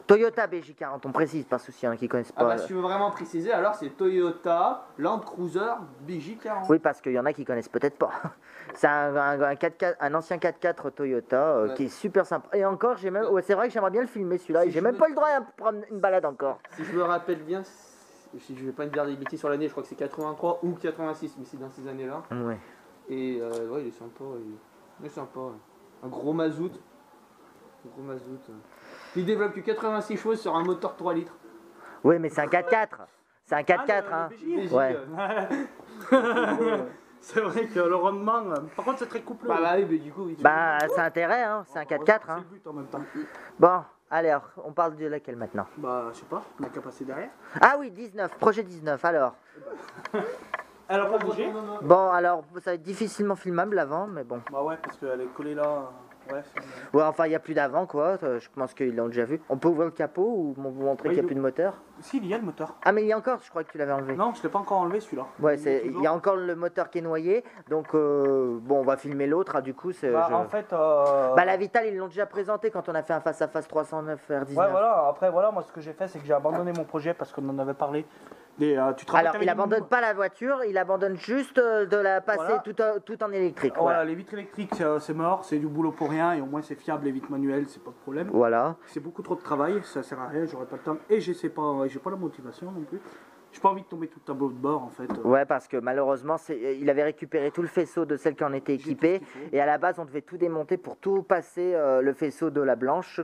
Toyota BJ40, on précise, pas souci, hein, qui connaissent Ah pas. bah, si tu veux vraiment préciser, alors c'est Toyota Land Cruiser BJ40. Oui, parce qu'il y en a qui connaissent peut-être pas. C'est un 4x4, un ancien 4x4 Toyota Ouais. qui est super sympa. Et encore, j'ai même, ouais, c'est vrai que j'aimerais bien le filmer celui-là. Si Et j'ai je même me- pas le droit à prendre une balade encore. Si je me rappelle bien, si je vais pas me dire des bêtises sur l'année, je crois que c'est 83 ou 86, mais c'est dans ces années-là. Ouais. Et ouais, il est sympa. Il est sympa. Ouais. Un gros mazout. Un gros mazout. Il développe que 86 chevaux sur un moteur 3 litres. Oui, mais c'est un 4x4. C'est un 4x4, Ah, hein. le BJ. Ouais. C'est vrai que le rendement. Par contre, c'est très couplé. Bah oui, mais du coup, oui. Bah, c'est intérêt, hein. C'est un 4x4, C'est hein. le but en même temps. Bon, allez, alors, on parle de laquelle maintenant? Bah, je sais pas, on a qu'à passer derrière. Ah oui, 19, projet 19, alors. Elle a pas bougé. Bon, alors, ça va être difficilement filmable l'avant, mais bon. Bah ouais, parce qu'elle est collée là. Ouais, Ouais, enfin, il n'y a plus d'avant, quoi. Je pense qu'ils l'ont déjà vu. On peut ouvrir le capot ou vous montrer Oui, qu'il n'y a nous- plus de moteur? Si, il y a le moteur. Ah, mais il y a encore, je crois que tu l'avais enlevé. Non, je l'ai pas encore enlevé celui-là. Ouais, est il toujours. y a encore le moteur qui est noyé. Donc, bon, on va filmer l'autre, hein, du coup. Bah, je- en fait. Bah, la Vitale, ils l'ont déjà présenté quand on a fait un face-à-face 309 R19. Ouais, voilà. Après, voilà, moi, ce que j'ai fait, c'est que j'ai abandonné mon projet parce qu'on en avait parlé. Tu te rappelles, Alors, t'avais il dit- abandonne pas la voiture, il abandonne juste de la passer Voilà. tout en électrique. Voilà, Voilà. les vitres électriques, c'est mort, c'est du boulot pour rien et au moins c'est fiable, les vitres manuelles, c'est pas de problème. Voilà. C'est beaucoup trop de travail, ça sert à rien, j'aurais pas le temps et j'ai pas la motivation non plus. J'ai pas envie de tomber tout le tableau de bord en fait. Ouais, parce que malheureusement, il avait récupéré tout le faisceau de celle qui en était J'ai tout équipée. ce qu'il faut. Et à la base, on devait tout démonter pour tout passer le faisceau de la blanche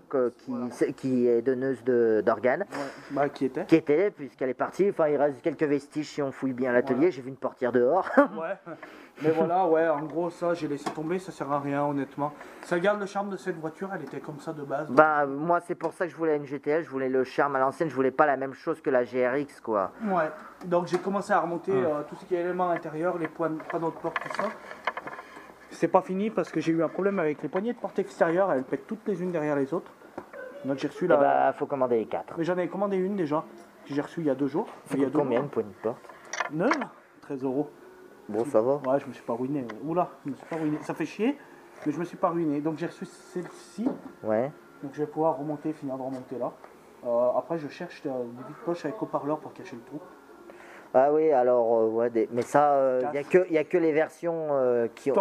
qui est donneuse d'organes. Ouais. Bah, qui était Qui était, puisqu'elle est partie. Enfin, il reste quelques vestiges si on fouille bien l'atelier. Voilà. J'ai vu une portière dehors. Ouais. Mais voilà, ouais, en gros, ça, j'ai laissé tomber, ça sert à rien, honnêtement. Ça garde le charme de cette voiture, elle était comme ça de base. Bah, moi, c'est pour ça que je voulais une GTL. Je voulais le charme à l'ancienne. Je voulais pas la même chose que la GRX, quoi. Ouais. Donc, j'ai commencé à remonter tout ce qui est éléments intérieurs, les panneaux de porte, tout ça. C'est pas fini parce que j'ai eu un problème avec les poignées de porte extérieures, elles pètent toutes les unes derrière les autres. Donc, j'ai reçu Et la. bah, faut commander les 4. Mais j'en avais commandé une déjà, que j'ai reçue il y a 2 jours. Ça Il y a coûte 2 combien jours. une poignée de porte? 9 13 euros. Bon, ça va. Ouais, je me suis pas ruiné. Oula, je me suis pas ruiné. Ça fait chier, mais je me suis pas ruiné. Donc j'ai reçu celle-ci. Ouais. Donc je vais pouvoir remonter, finir de remonter là. Après, je cherche des vides poches avec haut-parleur pour cacher le trou. Ah oui, alors, ouais, mais ça, il y a que les versions qui ont,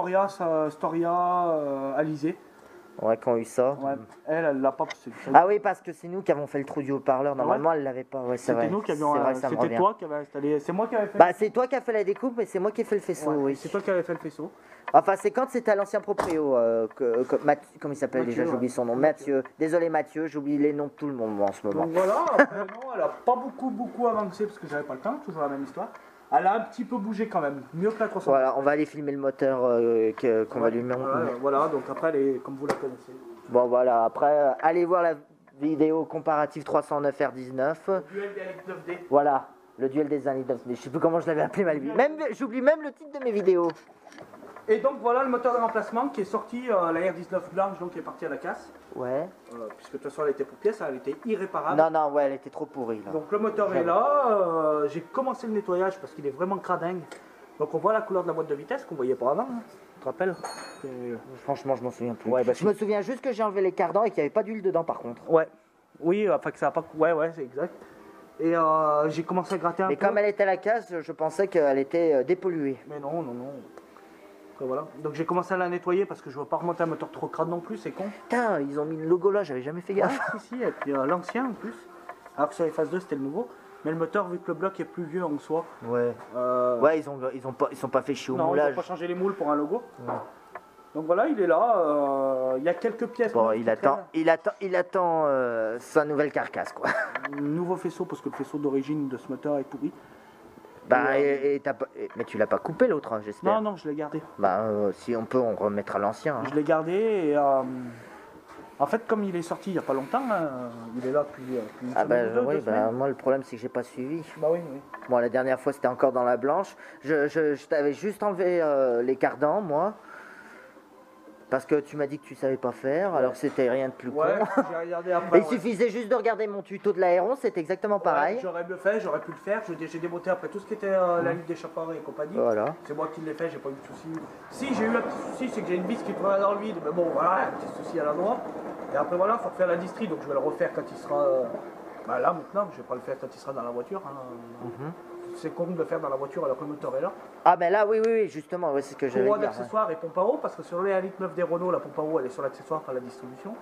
Storia, Alizé. ouais, qui ont eu ça. Ouais, elle l'a pas. Ah oui, parce que c'est nous qui avons fait le trou du haut-parleur. Normalement, elle l'avait pas. Ouais, c'est vrai. C'était nous qui avions. C'est vrai, ça me C'était revient. toi qui avais installé. C'est moi qui avais fait. Bah, c'est toi qui as fait la découpe, mais c'est moi qui ai fait le faisceau, Ouais, oui. c'est toi qui avais fait le faisceau. Enfin, c'est quand c'était à l'ancien proprio, comment il s'appelle Mathieu, déjà, j'oublie son nom. Mathieu. Mathieu. Désolé Mathieu, j'oublie les noms de tout le monde moi, en ce moment. Donc voilà, après, non, elle a pas beaucoup avancé parce que j'avais pas le temps, toujours la même histoire. Elle a un petit peu bougé quand même, mieux que la 300. Voilà, on va aller filmer le moteur qu'on va lui mettre. Voilà, donc après, elle est comme vous la connaissez. Bon, voilà, après, allez voir la vidéo comparative 309 R19. Duel dialecte 9D. Voilà, le duel des années 9D. Je sais plus comment je l'avais appelé mal vu. Même, j'oublie même le titre de mes vidéos. Et donc voilà le moteur de remplacement qui est sorti, la R19 blanche, donc qui est partie à la casse. Ouais. Puisque de toute façon elle était pour pièce, elle était irréparable. Non, non, ouais, elle était trop pourrie là. Donc le moteur est là, j'ai commencé le nettoyage parce qu'il est vraiment cradingue. Donc on voit la couleur de la boîte de vitesse qu'on voyait pas avant, hein. Tu te rappelles? Franchement, je m'en souviens plus. Ouais, bah, je me souviens juste que j'ai enlevé les cardans et qu'il n'y avait pas d'huile dedans par contre. Ouais. Oui, enfin que ça a pas... Ouais, c'est exact. Et j'ai commencé à gratter un Mais peu. comme elle était à la case, je pensais qu'elle était dépolluée. Mais non. Après, voilà. Donc j'ai commencé à la nettoyer parce que je veux pas remonter un moteur trop crade non plus, c'est con. Putain, ils ont mis le logo là, j'avais jamais fait gaffe. Si, et puis l'ancien en plus. Alors que sur les phases 2 c'était le nouveau. Mais le moteur, vu que le bloc est plus vieux en soi. Ouais. Ouais, ils sont pas fait chier au Non, ils moulage. n'ont pas changé les moules pour un logo. Ouais. Donc voilà, il est là. Il y a quelques pièces. Bon, neuves il qui attend sa nouvelle carcasse quoi. traînent. Nouveau faisceau parce que le faisceau d'origine de ce moteur est pourri. Bah, mais tu l'as pas coupé l'autre, hein, j'espère. Non, non, je l'ai gardé. Bah, si on peut, on remettra l'ancien. Hein. Je l'ai gardé et en fait, comme il est sorti il n'y a pas longtemps, il est là depuis une semaine ou deux, oui, deux semaines. moi le problème c'est que j'ai pas suivi. Bah oui, oui. Moi la dernière fois c'était encore dans la blanche. Je t'avais juste enlevé les cardans, moi. Parce que tu m'as dit que tu savais pas faire, alors que c'était rien de plus Ouais, con. j'ai regardé après. Il suffisait juste de regarder mon tuto de l'aéron, c'était exactement pareil. Ouais, j'aurais mieux fait, j'aurais pu le faire. J'ai démonté après tout ce qui était la ligne d'échappement et compagnie. Voilà. C'est moi qui l'ai fait, j'ai pas eu de soucis. Si j'ai eu un petit souci, c'est que j'ai une vis qui tourne dans le vide, mais bon, voilà, un petit souci à l'endroit. Et après voilà, il faut refaire la distrie, donc je vais le refaire quand il sera. Bah là maintenant, je vais pas le faire quand il sera dans la voiture. Hein. C'est con de le faire dans la voiture alors que le moteur est là. Ah ben là, oui, justement, ouais, c'est ce que j'avais dit. Courroie d'accessoires et pompe à eau, parce que sur les 1,9 des Renault, la pompe à eau elle est sur l'accessoire par la distribution.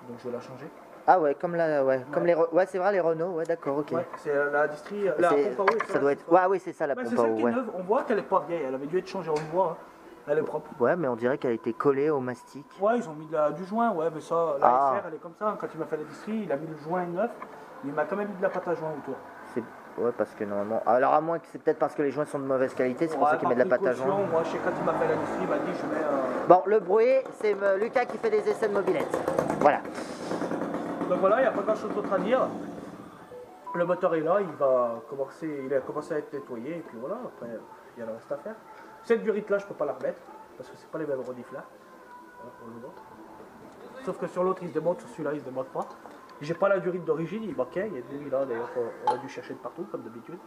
Donc je vais la changer. Ah ouais, comme comme les ouais, c'est vrai les Renault, ouais, d'accord, ok. Ouais, c'est la distrie, la pompe à eau est sur ça doit être l'accessoire. ouais, oui, c'est ça la Ouais, pompe c'est à celle eau, qui est ouais. neuve, on voit qu'elle est pas vieille, elle avait dû être changée, on le voit, hein. Elle est propre. Ouais, mais on dirait qu'elle a été collée au mastic. Ouais, ils ont mis du joint, ouais, mais ça, la SR elle est comme ça, quand il m'a fait la distrie, il a mis le joint neuf, mais il m'a quand même mis de la pâte à joint autour. Ouais, parce que normalement. Alors, à moins que c'est peut-être parce que les joints sont de mauvaise qualité, c'est pour ça qu'ils mettent de la pâte à joint. Moi, je sais quand il m'a fait la distrie, il m'a dit je mets. Bon, le bruit, c'est Lucas qui fait des essais de mobilette. Voilà. Donc voilà, il n'y a pas grand chose d'autre à dire. Le moteur est là, il a commencé à être nettoyé, et puis voilà, après, il y a le reste à faire. Cette durite là, je peux pas la remettre, parce que c'est pas les mêmes redifs là. Voilà, pour le nôtre. Sauf que sur l'autre, il se démonte, sur celui-là, il se démonte pas. J'ai pas la durite d'origine, il manquait, il y a de lui là d'ailleurs, on a dû chercher de partout comme d'habitude.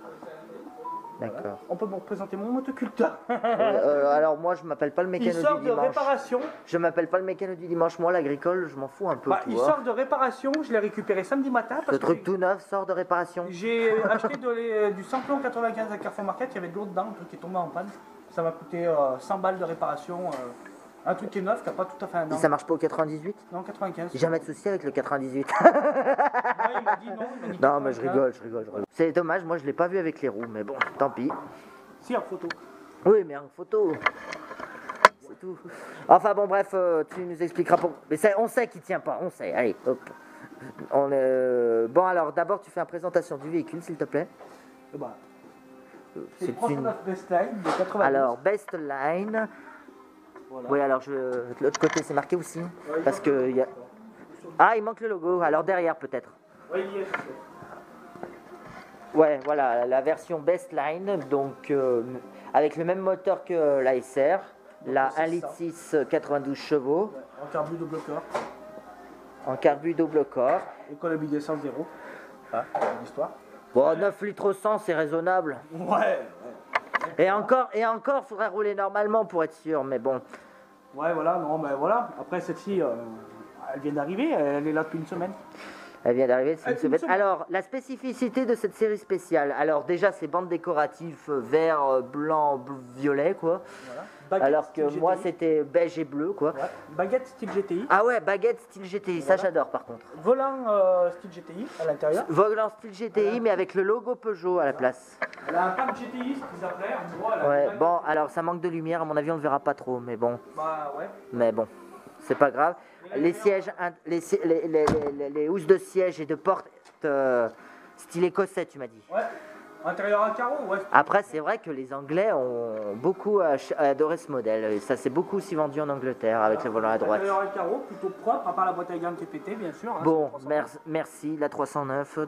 D'accord. Voilà. On peut vous représenter mon motoculteur. Alors moi je m'appelle pas le mécano Il sort du de dimanche. réparation. Je m'appelle pas le mécano du dimanche, moi l'agricole je m'en fous un peu. Il sort de réparation, je l'ai récupéré samedi matin. Le truc tout neuf sort de réparation. J'ai acheté du samplon 95 à Carrefour Market, il y avait de l'eau dedans, un truc qui est tombé en panne. Ça m'a coûté 100 balles de réparation. Un truc qui est neuf, qui n'a pas tout à fait un an. Et ça marche pas au 98? Non, 95. J'ai jamais de souci avec le 98. Ouais, il m'a dit non. Il m'a dit Non mais 95. je rigole. C'est dommage, moi je l'ai pas vu avec les roues, mais bon, tant pis. Si, en photo. Oui, mais en photo. C'est tout. Enfin bon, bref, tu nous expliqueras pour. Mais on sait qu'il tient pas, on sait. Allez, hop. Bon, alors d'abord, tu fais une présentation du véhicule, s'il te plaît. Bah, C'est une 39 Bestline de 90. Alors, Best Line. Voilà. Oui, alors de l'autre côté, c'est marqué aussi. Ouais, Parce que. Y a... Ah, il manque le logo. Alors derrière, peut-être. Oui, il y est. Ouais, voilà, la version Best Line, donc avec le même moteur que la SR, la 1,6 litre 92 chevaux, Ouais, en carbu double corps. en carbu double corps. Économie d'essence zéro. Ah, l'histoire. Bon, 9 litres 100, c'est raisonnable. Ouais. Et encore, faudrait rouler normalement pour être sûr, mais bon. Ouais, voilà, non, mais voilà. Après, celle-ci, elle vient d'arriver, elle est là depuis une semaine. Elle vient d'arriver, c'est une Une semaine. semaine. Alors, la spécificité de cette série spéciale. Alors, déjà, c'est bandes décoratives vert, blanc, violet, quoi. Voilà. Baguette Alors style que moi, GTI. c'était beige et bleu, quoi. Ouais. Baguette style GTI. Ah ouais, baguette style GTI, ça Voilà. j'adore par contre. Volant style GTI à l'intérieur. Volant style GTI, mais avec le logo Peugeot à la place. Elle a un pack GTI, ce qu'ils appelaient. En gros, elle a Ouais, une baguette. bon, alors ça manque de lumière, à mon avis on le verra pas trop, mais bon, Bah ouais. c'est pas grave. Les sièges, les housses de siège et de porte style écossais, tu m'as dit. Ouais. Intérieur à carreaux, ouais. Après, c'est vrai que les Anglais ont beaucoup adoré ce modèle, et ça s'est beaucoup aussi vendu en Angleterre avec le volant à droite. Intérieur à carreaux, plutôt propre, à part la boîte à gants qui est pétée, bien sûr. Hein, Bon, c'est 300. merci la 309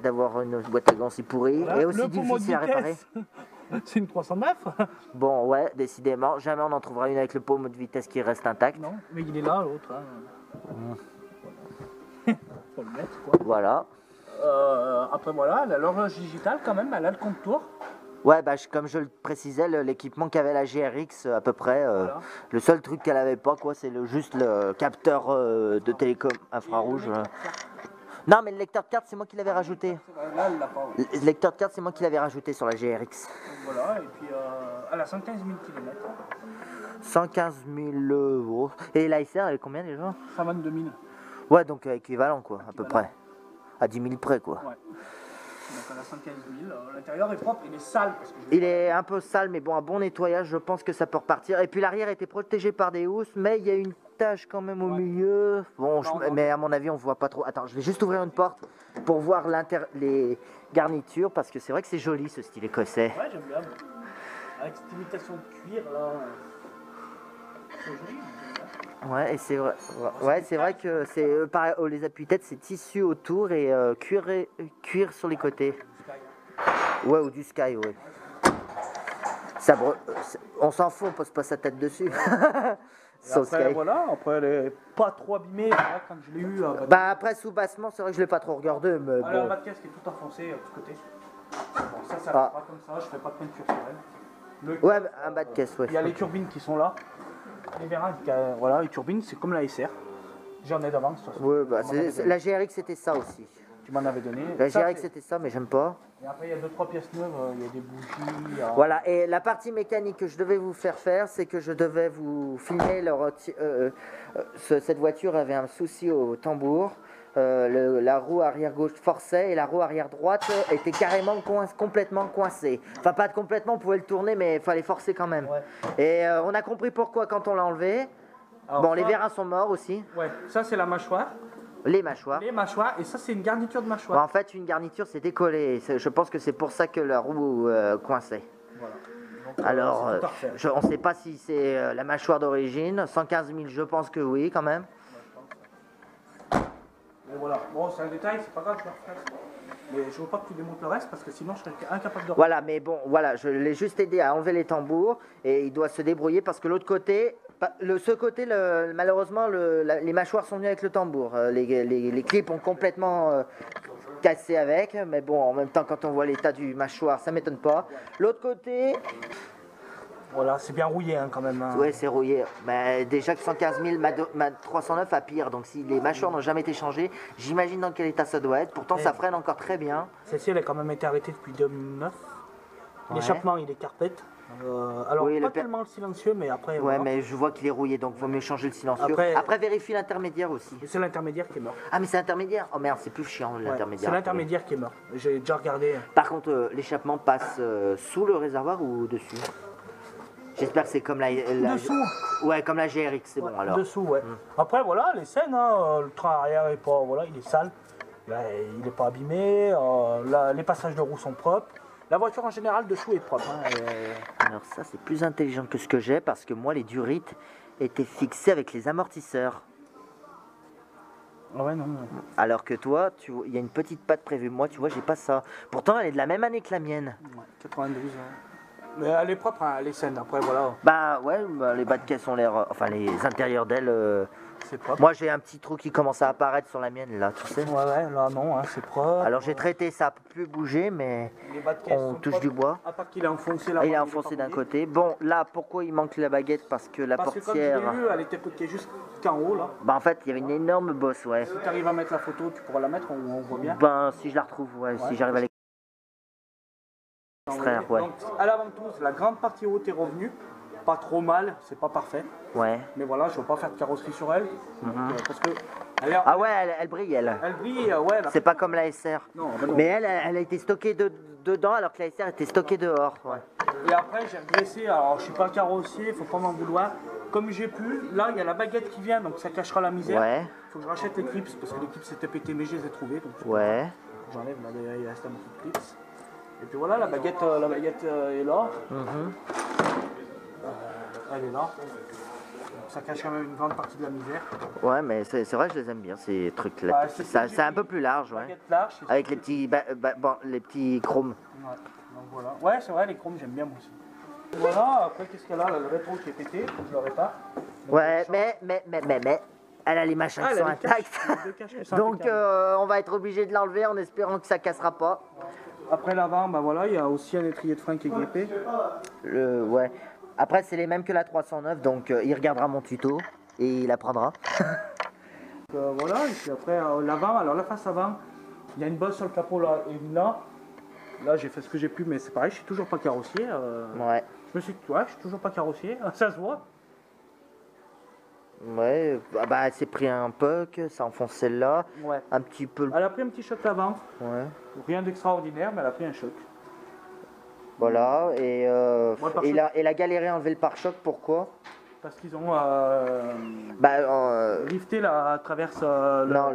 d'avoir une boîte à gants si pourrie Voilà. et aussi Le pommeau de difficile à réparer. vitesse, c'est une 309. Bon, ouais, décidément, jamais on en trouvera une avec le pommeau de vitesse qui reste intact. Non, mais il est là, l'autre. Hein. Faut le mettre, quoi. Voilà. Après, voilà, elle a l'horloge digitale quand même, elle a le compte-tour. Ouais, bah, comme je le précisais, l'équipement qu'avait la GRX à peu près, Voilà. le seul truc qu'elle avait pas, quoi, c'est juste le capteur de télécom infrarouge. Non, mais le lecteur de carte, c'est moi qui l'avais rajouté. Là, elle l'a pas. Ouais. Le lecteur de carte, c'est moi qui l'avais rajouté sur la GRX. Donc voilà, et puis elle a 115 000 km. 115 000 euros. Et la SR, elle est combien déjà? 122 000. Ouais, donc équivalent, quoi, à peu près. À 10 000 près, quoi. Ouais. elle a 115 000. L'intérieur est propre, il est sale. Parce que Il est un peu sale, mais bon, un bon nettoyage, je pense que ça peut repartir. Et puis l'arrière était protégé par des housses, mais il y a une tache quand même au milieu. Bon, mais à mon avis, on voit pas trop. Attends, je vais juste ouvrir une porte pour voir les garnitures, parce que c'est vrai que c'est joli ce style écossais. Ouais, j'aime bien. Avec cette imitation de cuir là. C'est joli. Ouais, et c'est vrai, ouais, c'est vrai que c'est les appuis-têtes, c'est tissu autour et cuir sur les côtés. Ouais, ou du sky, ouais. Ça, on s'en fout, on pose pas sa tête dessus. Après, sky. Voilà, après elle est pas trop abîmée. Quand je l'ai eu. Bah après sous bassement, c'est vrai que je l'ai pas trop regardé, mais bon. Le bas de casque est tout enfoncé de ce côté. Bon, ça reste pas comme ça. Je fais pas de peinture sur elle. Ouais, un bas de caisse, ouais. Il y a les turbines qui sont là. Les virages, voilà, les turbines, c'est comme la SR. J'en ai d'avance. Ouais, bah, la GRX c'était ça aussi. Tu m'en avais donné. La GRX c'était ça, mais j'aime pas. Et après, il y a 2-3 pièces neuves, il y a des bougies. Voilà, et la partie mécanique que je devais vous faire, c'est que je devais vous filmer cette voiture avait un souci au tambour. La roue arrière gauche forçait et la roue arrière droite était carrément complètement coincée. Enfin, pas complètement, on pouvait le tourner, mais il fallait forcer quand même. Ouais. Et on a compris pourquoi quand on l'a enlevé. Alors, bon, les vérins sont morts aussi. Ouais, ça c'est la mâchoire. Les mâchoires. Les mâchoires, et ça c'est une garniture de mâchoire. Bon, en fait, une garniture c'est décollé. Je pense que c'est pour ça que la roue coinçait. Voilà. Donc, alors, on ne sait pas si c'est la mâchoire d'origine. 115 000, je pense que oui, quand même. Et voilà. Bon, c'est un détail, c'est pas grave, je le referai. Mais je veux pas que tu démontes le reste parce que sinon je serais incapable de. Voilà, mais bon, voilà, je l'ai juste aidé à enlever les tambours et il doit se débrouiller parce que l'autre côté, malheureusement, les mâchoires sont venues avec le tambour. Les clips ont complètement cassé avec, mais bon, en même temps, quand on voit l'état du mâchoire, ça m'étonne pas. L'autre côté. Voilà, c'est bien rouillé hein, quand même. Hein. Oui, c'est rouillé. Mais déjà que 115 000, ma 309 a pire. Donc si les mâchoires n'ont jamais été changées, j'imagine dans quel état ça doit être. Pourtant, ça freine encore très bien. Celle-ci, elle a quand même été arrêtée depuis 2009. Ouais. L'échappement, il est carpette. Alors, oui, pas tellement le silencieux, mais après... Ouais, voilà. Mais je vois qu'il est rouillé, donc il vaut mieux changer le silencieux. Après vérifie l'intermédiaire aussi. C'est l'intermédiaire qui est mort. Ah, mais c'est l'intermédiaire? Oh merde, c'est plus chiant, l'intermédiaire. C'est l'intermédiaire qui est mort. J'ai déjà regardé. Par contre, l'échappement passe sous le réservoir ou dessus? J'espère que c'est comme la dessous. Ouais, comme la GRX, c'est bon alors. Dessous, ouais. Après, voilà, les scènes, hein, le train arrière est pas, voilà, il est sale. Là, il n'est pas abîmé. Les passages de roues sont propres. La voiture en général dessous est propre. Hein, Alors ça, c'est plus intelligent que ce que j'ai parce que moi, les durites étaient fixées avec les amortisseurs. Ah ouais, non. Alors que toi, il y a une petite patte prévue. Moi, tu vois, j'ai pas ça. Pourtant, elle est de la même année que la mienne. Ouais, 92. Hein. Mais elle est propre, hein, elle est saine, après voilà. Bah ouais, les bas de caisse ont l'air. Enfin, les intérieurs d'elle. C'est propre. Moi j'ai un petit trou qui commence à apparaître sur la mienne là, tu sais. Ouais, là non, hein, c'est propre. Alors j'ai traité, ça a pu bouger, mais on touche du bois. À part qu'il est enfoncé là. Il est enfoncé d'un côté. Bon, là, pourquoi il manque la baguette? Parce que la portière. Parce que comme je l'ai vu, elle était bloquée jusqu'en haut là. Bah en fait, il y avait une énorme bosse, ouais. Si tu arrives à mettre la photo, tu pourras la mettre, on voit bien. Ben, si je la retrouve, ouais. Si j'arrive à l'extraire, ouais. Donc, à l'avant-tous, la grande partie haute est revenue. Pas trop mal, c'est pas parfait. Ouais. Mais voilà, je ne veux pas faire de carrosserie sur elle. Parce que ah ouais, elle brille, elle. Elle brille, ouais. C'est pas comme la SR. Non, non. Mais elle a été stockée dedans alors que la SR était stockée dehors. Ouais. Et après, j'ai regressé. Alors, je suis pas carrossier, il faut pas m'en vouloir. Comme j'ai pu, là, il y a la baguette qui vient, donc ça cachera la misère. Ouais. Faut que je rachète les clips parce que les clips s'étaient pétés, mais je les ai trouvés. Donc ouais. J'enlève, là, il reste un petit clips. Et puis voilà, la baguette est là. Elle est là. Ça cache quand même une grande partie de la misère. Ouais, mais c'est vrai que je les aime bien ces trucs-là. C'est un peu plus large, ouais. Large, avec les petits, les petits chromes. Ouais, donc voilà. Ouais, c'est vrai, les chromes, j'aime bien moi aussi. Voilà, après, qu'est-ce qu'elle a là? Le rétro qui est pété, faut que je le répare. Donc, ouais, mais, elle a les machins qui sont intacts. Donc, on va être obligé de l'enlever en espérant que ça cassera pas. Après l'avant, bah voilà, il y a aussi un étrier de frein qui est grippé. Ouais. Après, c'est les mêmes que la 309, donc il regardera mon tuto et il apprendra. Voilà, et puis après, l'avant, alors la face avant, il y a une bosse sur le capot là et une là. Là, j'ai fait ce que j'ai pu, mais c'est pareil, je suis toujours pas carrossier. Ouais. Je suis toujours pas carrossier, ça se voit. Ouais, bah elle s'est pris un puck, ça a enfoncé là, Ouais. un petit peu. Elle a pris un petit choc avant. Ouais. Rien d'extraordinaire, mais elle a pris un choc. Voilà, et, Ouais, le pare-choc. elle a galéré à enlever le pare-choc, pourquoi? Parce qu'ils ont Bah, lifté à travers non,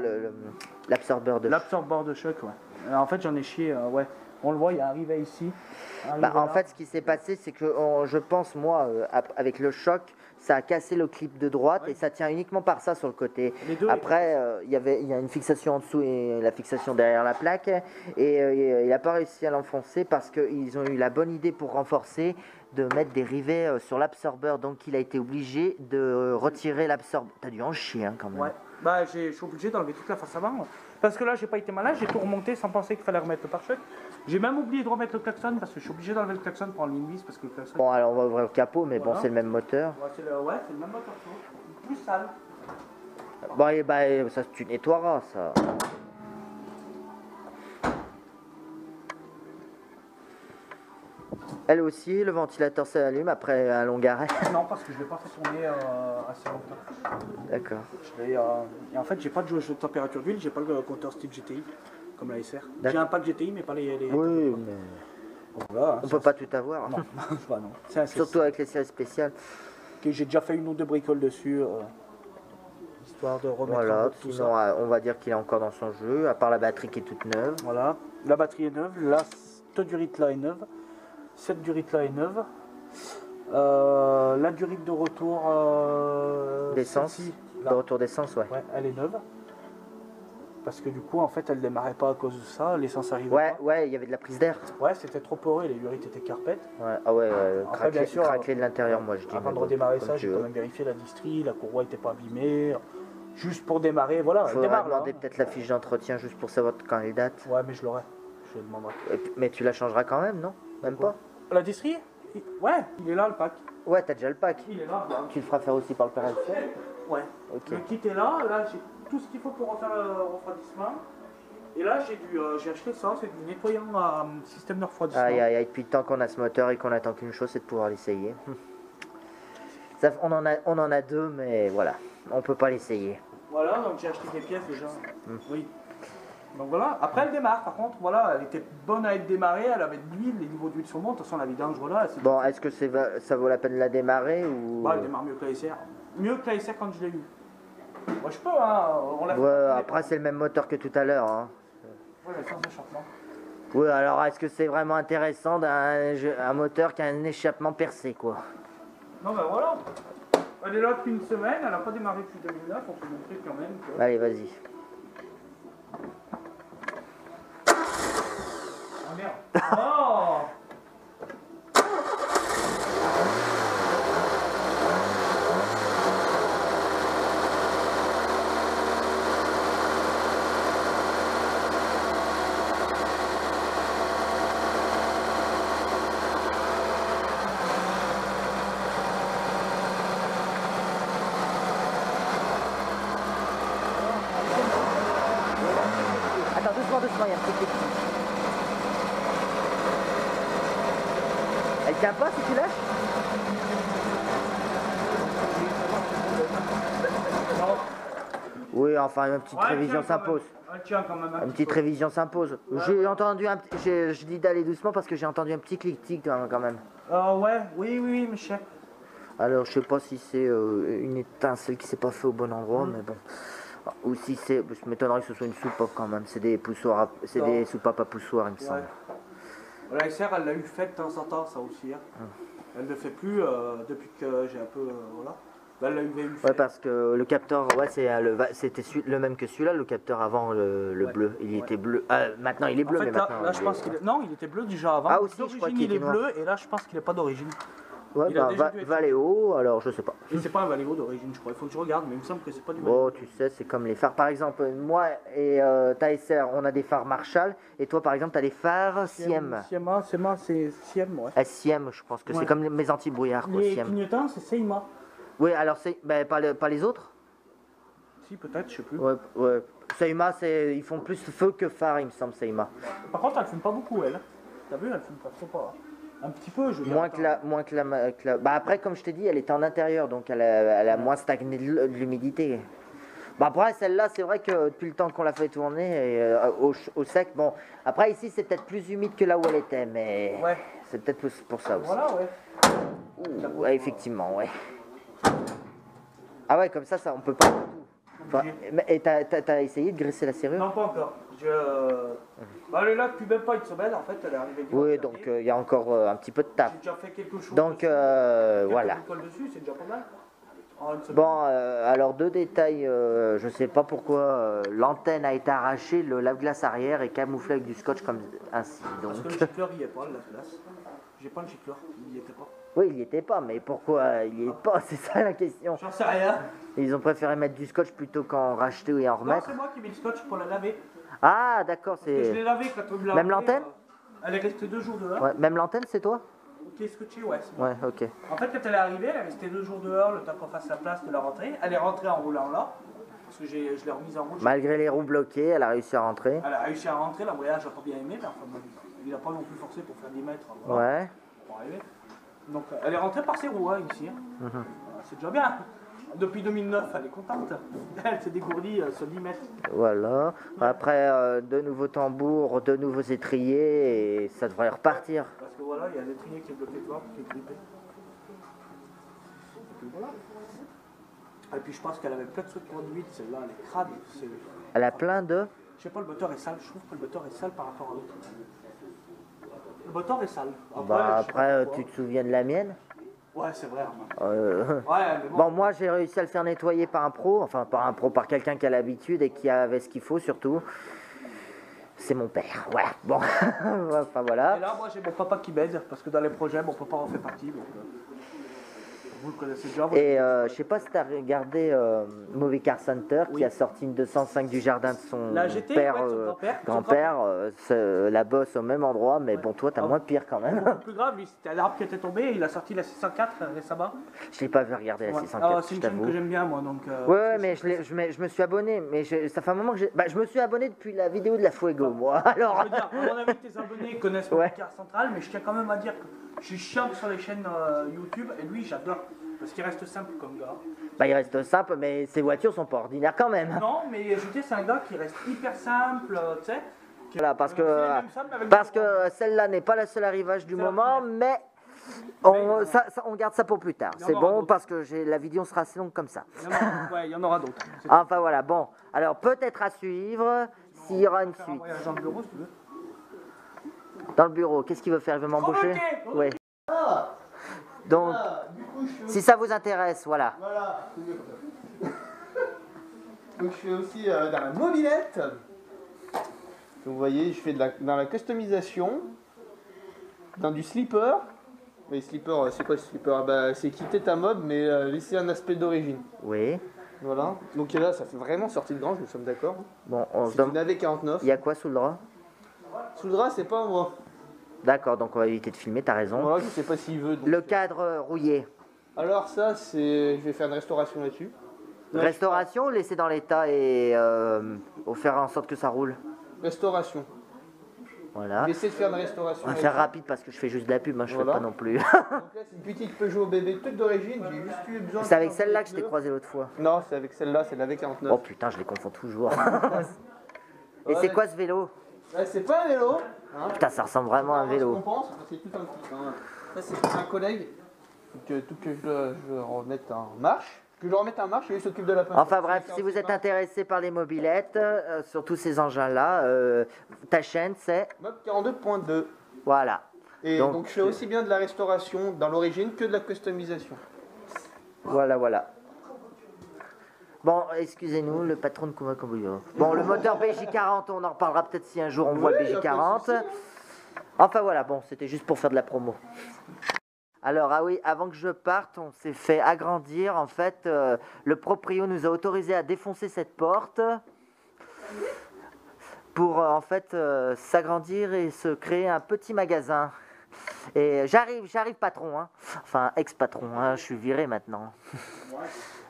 l'absorbeur de choc. l'absorbeur de choc. Ouais. En fait, j'en ai chié. Ouais. On le voit, il est arrivé ici. Bah, en fait, ce qui s'est passé, c'est que je pense, moi, avec le choc, ça a cassé le clip de droite Ouais. et ça tient uniquement par ça sur le côté. Les deux, Après, il y a une fixation en dessous et la fixation derrière la plaque. Et il n'a pas réussi à l'enfoncer parce qu'ils ont eu la bonne idée pour renforcer de mettre des rivets sur l'absorbeur. Donc, il a été obligé de retirer l'absorbeur. T'as dû en chier, hein, quand même. Ouais. Bah, je suis obligé d'enlever toute la face avant. Ouais. Parce que là, j'ai pas été malin, j'ai tout remonté sans penser qu'il fallait remettre le pare-choc. J'ai même oublié de remettre le klaxon parce que je suis obligé d'enlever le klaxon pour enlever une vis parce que le klaxon. Bon, alors on va ouvrir le capot, mais Voilà. bon, c'est le même moteur. Ouais, c'est le même moteur. Plus sale. Bon, et bah, ça, tu nettoieras, ça. Elle aussi, le ventilateur s'allume après un long arrêt. Non, parce que je l'ai pas fait tourner assez longtemps. D'accord. Et en fait, j'ai pas de jauge de température d'huile, j'ai pas le compteur style GTI, comme la SR. J'ai D'accord. un pack GTI, mais pas les... Oui, mais Voilà, hein, on peut pas tout avoir. Non, bah non. C'est un Surtout avec les séries spéciales. que j'ai déjà fait une ou deux bricoles dessus, histoire de remettre un Voilà, peu de tout sinon ça. on va dire qu'il est encore dans son jeu, à part la batterie qui est toute neuve. Voilà, la batterie est neuve, la durite là est neuve, cette durite là est neuve. La durite de retour D'essence, celle-ci, de là, retour d'essence, ouais. ouais, elle est neuve. Parce que du coup, en fait, elle démarrait pas à cause de ça, l'essence arrivait Ouais, pas. ouais, il y avait de la prise d'air. Ouais, c'était trop poreux, les durites étaient carpettes. Ouais, ah ouais, Après, bien sûr, craquelé de l'intérieur, moi je dis. Avant mais de bon, redémarrer comme ça, tu j'ai veux. quand même vérifié la distrie, la courroie n'était pas abîmée. Juste pour démarrer, voilà, elle Faudra démarre là. demander peut-être la fiche d'entretien juste pour savoir quand elle date. Ouais, mais je l'aurai, je le demanderai. Mais tu la changeras quand même, non? Même pas? La distrie Ouais, il est là le pack. Ouais, t'as déjà le pack. Il est là. Tu le feras faire aussi par le père Alfred. Ouais. Ok. Le kit est là, j'ai tout ce qu'il faut pour refaire le refroidissement. Et là, j'ai acheté ça, c'est du nettoyant système de refroidissement. Aïe aïe aïe, depuis le temps qu'on a ce moteur et qu'on attend qu'une chose, c'est de pouvoir l'essayer. Ça, on en a deux, mais voilà, on peut pas l'essayer. Voilà, donc j'ai acheté des pièces déjà. Oui. Donc voilà, après elle démarre par contre, voilà, elle était bonne à être démarrée, elle avait de l'huile, les niveaux d'huile sont bons, de toute façon la vidange, voilà. Bon, est-ce que ça vaut la peine de la démarrer ou... Bah, elle démarre mieux que la SR. Mieux que la SR quand je l'ai eu. Moi je peux, hein, on l'a fait. Ouais, après c'est le même moteur que tout à l'heure. Hein. Ouais, mais sans échappement. Oui, alors est-ce que c'est vraiment intéressant un moteur qui a un échappement percé, quoi? Non, bah voilà. Elle est là depuis une semaine, elle n'a pas démarré depuis 2009, on peut montrer quand même que... Allez, vas-y. Ah merde. Oh Attends, doucement, il y a un petit clic. Elle tient pas si tu lâches? Oui, enfin, une petite révision s'impose. Tiens quand même. Une petite révision s'impose. J'ai entendu un petit... Je dis d'aller doucement parce que j'ai entendu un petit clic-tic quand même. Ouais, oui, mes chers. Alors, je sais pas si c'est une étincelle qui s'est pas fait au bon endroit, mais bon. Ou si c'est... Je m'étonnerais que ce soit une soupape quand même. C'est des poussoirs, c'est des soupapes à poussoirs, il me semble. La SR, elle l'a eu fait de temps en temps, ça aussi. Hein. Elle ne le fait plus depuis que j'ai un peu... voilà. Bah, elle l'a eu fait. Ouais, parce que le capteur, ouais, c'était le même que celui-là, le capteur avant le bleu. Il était bleu. Maintenant, il est bleu, en fait, mais là, maintenant... là je pense qu'il est... Non, il était bleu déjà avant. Ah, aussi, je crois D'origine, qu'il il est était noir. bleu, et là, je pense qu'il n'est pas d'origine. Ouais, il a bah, déjà dû être- Valeo, alors je sais pas. Et c'est pas un Valeo d'origine, je crois. Il faut que je regarde, mais il me semble que c'est pas du Valeo. Bon, tu sais, c'est comme les phares. Par exemple, moi et ta SR, on a des phares Marshall, et toi, par exemple, tu as des phares Siem. C'est Siem, ouais. Siem, je pense que Ouais. c'est comme mes anti-brouillards, quoi, Les Siem. clignotants, c'est Seima. Oui, alors, pas les autres? Si, peut-être, je sais plus. Ouais, ouais. Seima, ils font plus feu que phare, il me semble, Seima. Par contre, elle fume pas beaucoup, elle. T'as vu, elle fume pas trop pas. Un petit peu, je veux dire. Bah après, comme je t'ai dit, elle est en intérieur, donc elle a moins stagné de l'humidité. Bah après, celle-là, c'est vrai que depuis le temps qu'on l'a fait tourner, et, au sec, bon. Après, ici, c'est peut-être plus humide que là où elle était, mais Ouais. c'est peut-être pour ça aussi. Voilà, ouais. Ouh, ouais, effectivement, ouais. Ah ouais, comme ça, on peut pas. Enfin, et t'as essayé de graisser la serrure? Non, pas encore. Bah, elle est là depuis même pas une semaine, en fait, elle est arrivée dimanche Oui, dernier. donc il y a encore un petit peu de taf. J'ai déjà fait quelque chose. Donc voilà. Dessus, c'est déjà pas mal. En une semaine. Bon, alors deux détails, je sais pas pourquoi l'antenne a été arrachée, le lave-glace arrière est camouflé avec du scotch comme ainsi. Parce que le Donc, gicleur, il n'y est pas, le lave-glace. J'ai pas le gicleur, il n'y était pas. oui, il y était pas, mais pourquoi il y est pas? C'est ça la question. J'en sais rien. Ils ont préféré mettre du scotch plutôt qu'en racheter et en Non, remettre. c'est moi qui mets le scotch pour la laver. Ah, d'accord, Parce que je l'ai c'est. lavé quand on me l'a Même enlevé, l'antenne elle est restée 2 jours dehors. Ouais, même l'antenne, c'est toi? Qui est scotché, ouais, c'est moi. Ouais, ok. En fait, quand elle est arrivée, elle est restée 2 jours dehors, le temps qu'on fasse la place de la rentrée. Elle est rentrée en roulant là. Parce que je l'ai remise en route. Malgré les roues bloquées, elle a réussi à rentrer. Elle a réussi à rentrer, l'embrayage n'a pas bien aimé, mais enfin, bon, il n'a pas non plus forcé pour faire 10 mètres. Ouais. Pour arriver. Donc elle est rentrée par ses roues hein, ici. Mhm. C'est déjà bien. Depuis 2009, elle est contente. Elle s'est dégourdie sur 10 mètres. Voilà. Après, de nouveaux tambours, de nouveaux étriers, et ça devrait repartir. Parce que voilà, il y a l'étrier qui est bloqué devant, qui est grippé. Et puis voilà. Et puis je pense qu'elle avait plein de trucs conduite, celle-là, elle est crade. Elle a plein de. Je sais pas, le moteur est sale. Je trouve que le moteur est sale par rapport à l'autre. Le moteur est sale. Bah je sais pas après, pourquoi. tu te souviens de la mienne? Ouais, c'est vrai. Euh, Ouais, mais Bon, moi j'ai réussi à le faire nettoyer par un pro, enfin par quelqu'un qui a l'habitude et qui avait ce qu'il faut surtout. C'est mon père, ouais, bon, enfin Et voilà. là, moi j'ai mon papa qui m'aide, parce que dans les projets, mon papa en fait partie. Donc, vous le connaissez déjà. Et je sais pas si t'as regardé Movie Car Center qui Oui. a sorti une 205 du jardin de son La GT, père, ouais, de son grand-père. grand-père, la bosse au même endroit, mais bon, toi t'as Ah. moins pire quand même. Le plus grave, lui, c'était un arbre qui était tombé, il a sorti la 604 récemment. Je l'ai pas vu regarder la Ouais. 604, Alors, c'est je une chaîne t'avoue. que j'aime bien, moi, donc... Ouais, mais je me suis abonné, mais ça fait un moment que je me suis abonné depuis la vidéo de la Fuego, moi, alors... Je veux dire, à mon avis, tes abonnés connaissent Ouais. le car central, mais je tiens quand même à dire que je suis chiant sur les chaînes YouTube, et lui, j'adore, parce qu'il reste simple comme gars. Bah il reste simple, mais ces voitures sont pas ordinaires quand même. Non, mais je veux dire, c'est un gars qui reste hyper simple, tu sais. Voilà, parce C'est les que, mêmes sables, mais avec des que celle-là n'est pas la seule arrivage du C'est la moment, première. mais on garde ça pour plus tard. Il y en C'est aura bon d'autres. parce que la vidéo sera assez longue comme ça. Il y en aura d'autres. C'est Enfin voilà, bon, alors peut-être à suivre s'il y aura une faire un suite. voyage dans le bureau, si tu veux. Dans le bureau, qu'est-ce qu'il veut faire? Il veut m'embaucher? Provoquer, Oui. Donc, Du coup, je fais si ça vous intéresse, voilà. Voilà, c'est mieux comme ça. Donc je fais aussi dans la mobilette. Donc, vous voyez, je fais dans la customisation, dans du slipper. Mais slipper, c'est quoi le slipper? Bah, c'est quitter ta mode, mais laisser un aspect d'origine. Oui. Voilà. Donc là, ça fait vraiment sortie de grange, nous sommes d'accord. Bon, on se C'est donne. une AV49. Il y a quoi sous le drap? Sous le drap, c'est pas moi. D'accord, donc on va éviter de filmer, t'as raison. Voilà, je sais pas s'il veut. donc- Le cadre rouillé. Alors ça, c'est, je vais faire une restauration là-dessus. Restauration ou laisser dans l'état et faire en sorte que ça roule? Restauration. Voilà. Je vais essayer de faire une restauration. On va faire rapide parce que je fais juste de la pub, moi je Voilà. fais pas non plus. Donc là, c'est une petite Peugeot bébé toute d'origine. J'ai juste eu besoin. C'est avec de celle-là que je t'ai pneus. croisé l'autre fois. Non, c'est avec celle-là, c'est la V49. Oh putain, je les confonds toujours. Et Ouais. c'est quoi ce vélo? Ouais, c'est pas un vélo. Hein. Putain, ça ressemble vraiment à un Je vélo. pense, c'est tout un kit. Hein. Ça, c'est un collègue. Tout que je remette en marche. Que je remette en marche et lui s'occupe de la peinture. Enfin bref, si vous êtes intéressé par les mobilettes, sur tous ces engins-là, ta chaîne c'est... Mob 42.2. Voilà. Et Donc, donc je fais aussi bien de la restauration dans l'origine que de la customisation. Voilà, voilà. Bon, excusez-nous, le patron de Kuma Kambuyo. Bon, le moteur BJ40, on en reparlera peut-être si un jour on voit le Oui, y a pas de BJ40. souci. Enfin voilà, bon, c'était juste pour faire de la promo. Alors, ah oui, avant que je parte, on s'est fait agrandir. En fait, le proprio nous a autorisé à défoncer cette porte pour en fait s'agrandir et se créer un petit magasin. Et j'arrive patron, hein. Enfin ex-patron, hein. Je suis viré maintenant.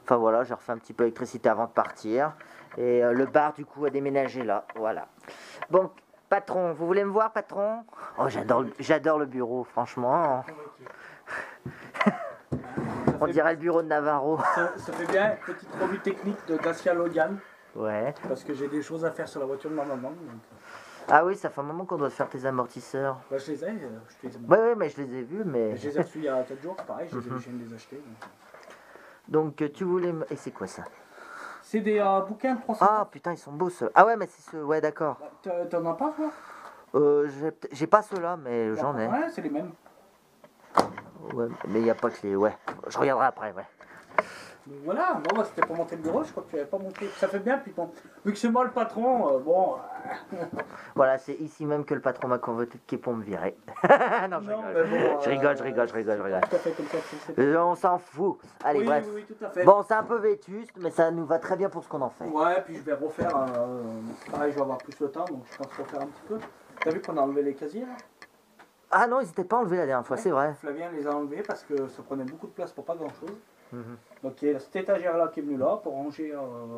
Enfin voilà, j'ai refait un petit peu d'électricité avant de partir. Et le bar du coup a déménagé là, voilà. Bon, Patron, vous voulez me voir, patron? Oh, j'adore le bureau, franchement. On dirait le bureau de Navarro. Ça fait bien une petite revue technique de Dacia Logan. Ouais. Parce que j'ai des choses à faire sur la voiture de ma maman. Donc... Ah oui, ça fait un moment qu'on doit faire tes amortisseurs. Bah, je les ai. Ouais, mais je les ai vus, mais... Je les ai reçus il y a 4 jours, pareil, je viens de les acheter. Donc tu voulais... Et c'est quoi ça? C'est des bouquins de 300. Ah putain, ils sont beaux ceux. Ah ouais, mais c'est ceux... Ouais, d'accord. T'en as pas, toi? J'ai pas ceux-là, mais j'en ai. Ouais, c'est les mêmes. Ouais, mais il n'y a pas que les... Ouais, je regarderai après, ouais. Donc voilà, bon, bah, c'était pour monter le bureau, je crois que tu n'avais pas monté. Ça fait bien, puis bon, vu que c'est moi le patron, bon... Voilà, c'est ici même que le patron m'a convoqué pour me virer. Non, je Non, rigole. mais bon, Je rigole. Tout à fait comme ça, c'est... On s'en fout. Allez, oui, bref. oui, tout à fait. Bon, c'est un peu vétuste, mais ça nous va très bien pour ce qu'on en fait. Ouais, puis je vais refaire, pareil, je vais avoir plus le temps, donc je pense refaire un petit peu. T'as vu qu'on a enlevé les casiers, là? Ah non, ils n'étaient pas enlevés la dernière fois, c'est vrai. Flavien les a enlevés parce que ça prenait beaucoup de place pour pas grand-chose. Donc il y a cette étagère-là qui est venue là pour ranger...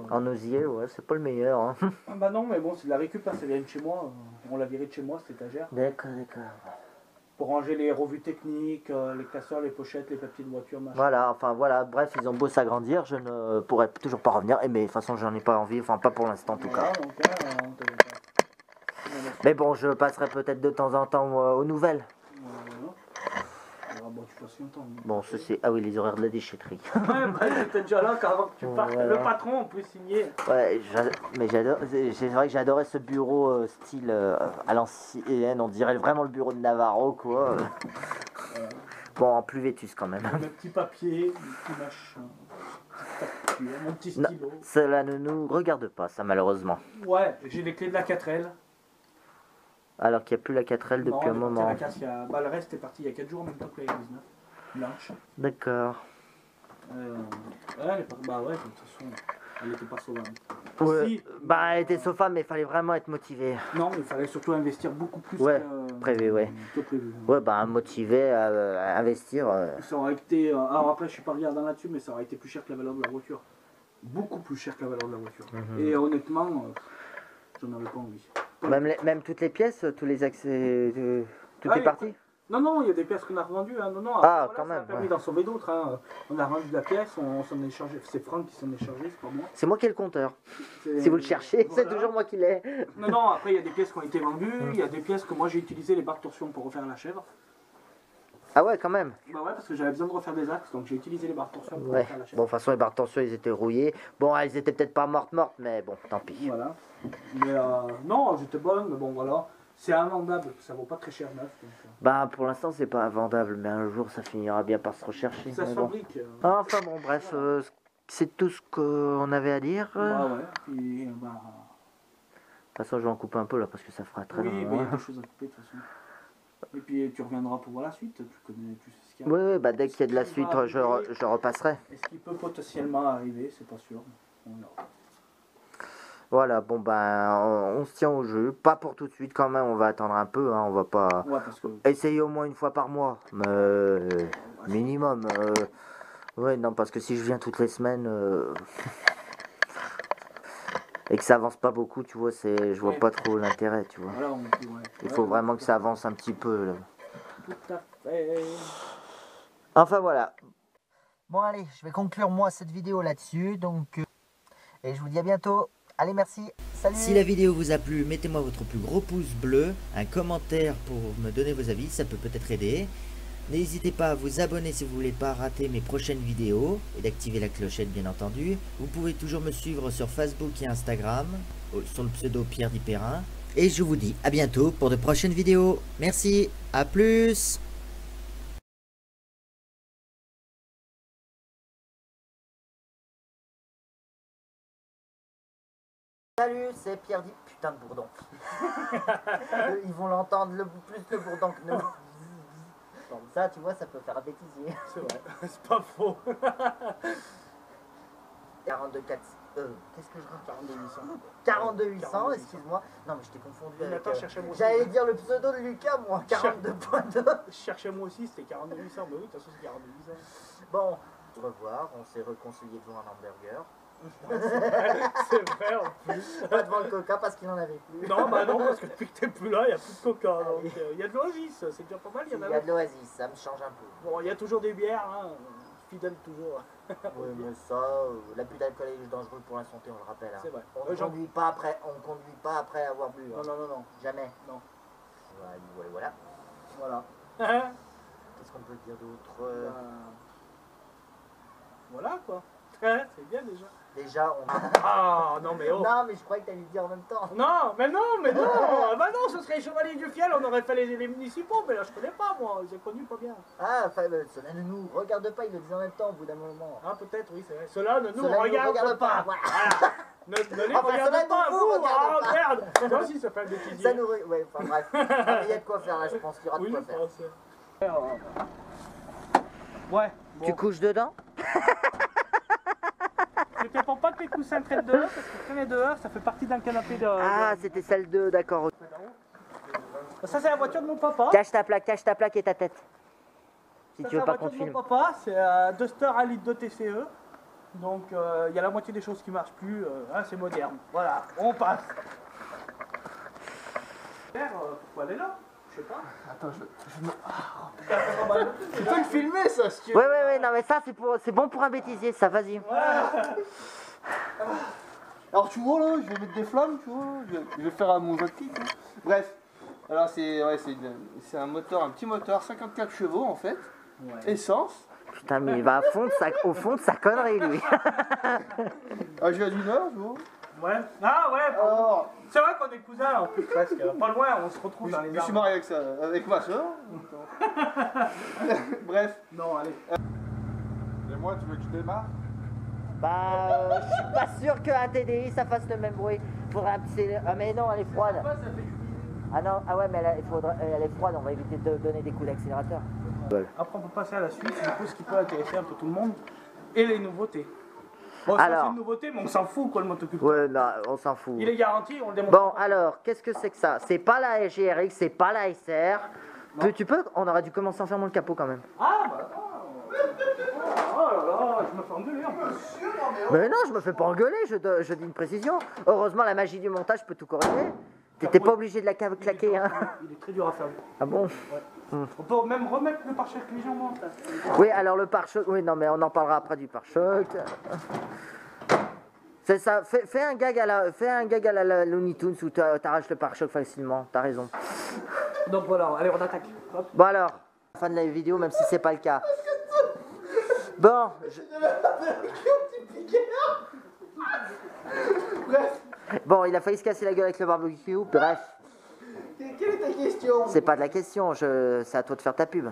En osier, ouais, c'est pas le meilleur. Hein. Ah bah non, mais bon, c'est de la récup, hein, ça vient de chez moi. On l'a viré de chez moi, cette étagère. D'accord. Pour ranger les revues techniques, les classeurs, les pochettes, les papiers de voiture, machin. Voilà, enfin voilà, bref, ils ont beau s'agrandir, je ne pourrais toujours pas revenir. Mais de toute façon, j'en ai pas envie, enfin pas pour l'instant en tout cas. Voilà, donc, Mais bon, je passerai peut-être de temps en temps aux nouvelles. Bon, tu passes longtemps. Bon, ceci... Ah oui, les horaires de la déchetterie. Ouais, bah, j'étais déjà là avant que tu partes. Voilà. Le patron, on peut signer. Ouais, mais j'adore. C'est vrai que j'adorais ce bureau style à l'ancienne. On dirait vraiment le bureau de Navarro, quoi. Bon, en plus vétus quand même. Mes petits papiers, mes petits machins, mon petit Non, stylo. cela ne nous regarde pas, ça, malheureusement. Ouais, j'ai les clés de la 4L. Alors qu'il n'y a plus la 4L depuis un moment. La casse, bah, le reste est parti il y a 4 jours en même temps que la 19. Blanche. D'accord. Bah ouais, de toute façon, elle n'était pas sauvable. Ouais. Si, Bah, elle était sofa, mais il fallait vraiment être motivé. non, il fallait surtout investir beaucoup plus Ouais, prévu, ouais. que prévu. Ouais, bah, motivé à investir. Ça aurait été. Alors après, je suis pas regardant là-dessus, mais ça aurait été plus cher que la valeur de la voiture. Beaucoup plus cher que la valeur de la voiture. Et honnêtement, j'en avais pas envie. Même toutes les pièces, tous les accès, toutes les parties. Non, non, il y a des pièces qu'on a revendues. Hein. Non, non, Ah, voilà, quand même, ça a permis ouais. d'en sauver d'autres. Hein. On a rendu de la pièce, on s'en est chargé. C'est Franck qui s'en est chargé, c'est pas moi. C'est moi qui ai le compteur. C'est- Si vous le cherchez, voilà. c'est toujours moi qui l'ai. Non, non, après il y a des pièces qui ont été vendues, il y a des pièces que moi j'ai utilisé les barres de torsion pour refaire la chèvre. Ah ouais, quand même. Bah ouais, parce que j'avais besoin de refaire des axes, donc j'ai utilisé les barres de torsion pour Ouais. refaire la Bon, de chèvre. toute façon, les barres de tension, ils étaient rouillés. Bon, elles étaient peut-être pas mortes, mais bon, tant pis. Voilà. Mais non, j'étais bonne, mais bon voilà. C'est invendable, ça vaut pas très cher neuf. Donc, Bah, pour l'instant, c'est pas invendable, mais un jour, ça finira bien par se rechercher. ça mais se bon. fabrique. Enfin bon, bref, c'est tout ce qu'on avait à dire. De Bah ouais, puis bah. toute façon, je vais en couper un peu là parce que ça fera très Oui, mais il y a long. des choses à couper de toute façon. Et puis tu reviendras pour voir la suite, tu connais, tu sais ce qu'il y a. Oui, bah dès qu'il y a de la suite, je repasserai. Et ce qui peut potentiellement arriver, c'est pas sûr. On verra. Voilà, bon ben, on se tient au jeu. Pas pour tout de suite quand même, on va attendre un peu, hein, on va pas... Ouais, parce que. Essayer au moins une fois par mois, mais minimum. Ouais, non, parce que si je viens toutes les semaines et que ça avance pas beaucoup, tu vois, je vois Ouais. pas trop l'intérêt, tu vois. Voilà, ouais. Il faut vraiment que ça avance un petit peu. Là. Tout à fait. Enfin voilà. Bon allez, je vais conclure moi cette vidéo là-dessus, donc et je vous dis à bientôt. Allez, merci. Salut. Si la vidéo vous a plu, mettez-moi votre plus gros pouce bleu, un commentaire pour me donner vos avis, ça peut peut-être aider. N'hésitez pas à vous abonner si vous voulez pas rater mes prochaines vidéos et d'activer la clochette bien entendu. Vous pouvez toujours me suivre sur Facebook et Instagram sur le pseudo Pierre Dipérin. Et je vous dis à bientôt pour de prochaines vidéos. Merci, à plus. Salut, c'est Pierre Di... Putain de bourdon. Ils vont l'entendre plus le bourdon que nous. Ça, tu vois, ça peut faire un bêtisier. C'est vrai, c'est pas faux. 42 4... qu'est-ce que je raconte 42 800. 42 800, excuse-moi. Non, mais je t'ai confondu Mais avec... attends, cherchez-moi aussi. J'allais dire le pseudo de Lucas, moi. 42.2. Je cherchais moi aussi, c'était 42 800. Mais oui, de toute façon, c'est 42 800. Bon, au revoir. On s'est réconcilié devant un hamburger. C'est vrai en plus. Pas devant le Coca parce qu'il n'en avait plus. Non, bah non, parce que depuis que t'es plus là, il n'y a plus de coca. Donc il y a de l'Oasis, c'est déjà pas mal. Il y a de l'Oasis, ça me change un peu. Bon, il y a toujours des bières, hein, fidèles toujours. Oui, mais ça, l'abus d'alcool est dangereux pour la santé, on le rappelle. Hein. C'est vrai. On ne conduit pas après avoir bu. Non, Hein. non, non, non. Jamais. Non. Voilà. Voilà. Qu'est-ce qu'on peut dire d'autre Voilà quoi. C'est bien déjà. Déjà, on a... Ah non mais oh. Non, mais je croyais que t'allais le dire en même temps. Non, mais non, bah non, ce serait les Chevaliers du Fiel, on aurait fait les municipaux, mais là je connais pas moi, j'ai connu pas bien. Ah, enfin, cela ne nous regarde pas, il le disait en même temps au bout d'un moment. Ah peut-être, oui c'est vrai. Cela ne nous Cela regarde pas. Voilà. Voilà. Ne les Enfin, cela regarde ne pas, vous vous. regarde Ah pas. merde. Toi aussi ça fait un bêtisier. Ça nous... Ouais, enfin bref. Ah, il y a de quoi faire là, je pense qu'il y aura de Oui, quoi je faire. pense. Ouais. Bon. Tu couches dedans? C'était pour pas que les coussins traînent dehors, parce que traîner dehors, ça fait partie d'un canapé de... Ah, c'était celle 2, d'accord. Ça c'est la voiture de mon papa. Cache ta plaque et ta tête. Si Ça, tu veux c'est pas la qu'on te voiture de filme. mon papa, c'est un Duster 1 litre de TCE. Donc il y a la moitié des choses qui marchent plus, hein, c'est moderne. Voilà, on passe. Pourquoi elle est là? Je sais pas. Attends, je me... Tu peux le filmer ça si tu veux. Ouais, non mais ça c'est bon pour un bêtisier, ça, vas-y. Alors tu vois là, je vais mettre des flammes, tu vois, je vais faire un mosaïque. Hein. Bref, alors c'est un moteur, un petit moteur, 54 chevaux en fait, essence. Putain, mais il va au fond de sa connerie lui. Ah, je viens du Nord, tu vois. Ouais. Ah ouais, Alors, c'est vrai qu'on est cousins en plus presque. Pas loin, on se retrouve dans les je suis arbres. marié avec ma soeur. Bref. Non, allez. Et moi, tu veux que je démarre? Bah, je suis pas sûr qu'un TDI ça fasse le même bruit. Faudrait un petit... Ah mais non, elle est froide. Ah non, ah ouais, mais elle est froide, on va éviter de donner des coups d'accélérateur. Après on peut passer à la suite, du coup ce qui peut intéresser un peu tout le monde. Et les nouveautés. Bon, ça Alors. c'est une nouveauté, mais on s'en fout quoi le motoculteur. Ouais, non, on s'en fout. Il est garanti, on le démontre. Bon, alors, qu'est-ce que c'est que ça? C'est pas la GRX, c'est pas la SR. Tu peux... On aurait dû commencer en fermant le capot quand même. Ah bah oh là là, je me fais engueuler en plus. Mais non, je me fais pas engueuler, je dis une précision. Heureusement, la magie du montage peut tout corriger. T'étais pas obligé de la claquer, hein. Il est très dur à faire. Ah bon? On peut même remettre le pare-choc légèrement. Oui, alors le pare-choc... Oui, non, mais on en parlera après du pare-choc. C'est ça, fais un gag à la Looney Tunes où t'arraches le pare-choc facilement, t'as raison. Donc voilà, allez on attaque. Hop. Bon alors, fin de la vidéo, même si c'est pas le cas. Bon, Bref. bon, il a failli se casser la gueule avec le barbecue, bref. Quelle est ta question? C'est pas de la question, c'est à toi de faire ta pub.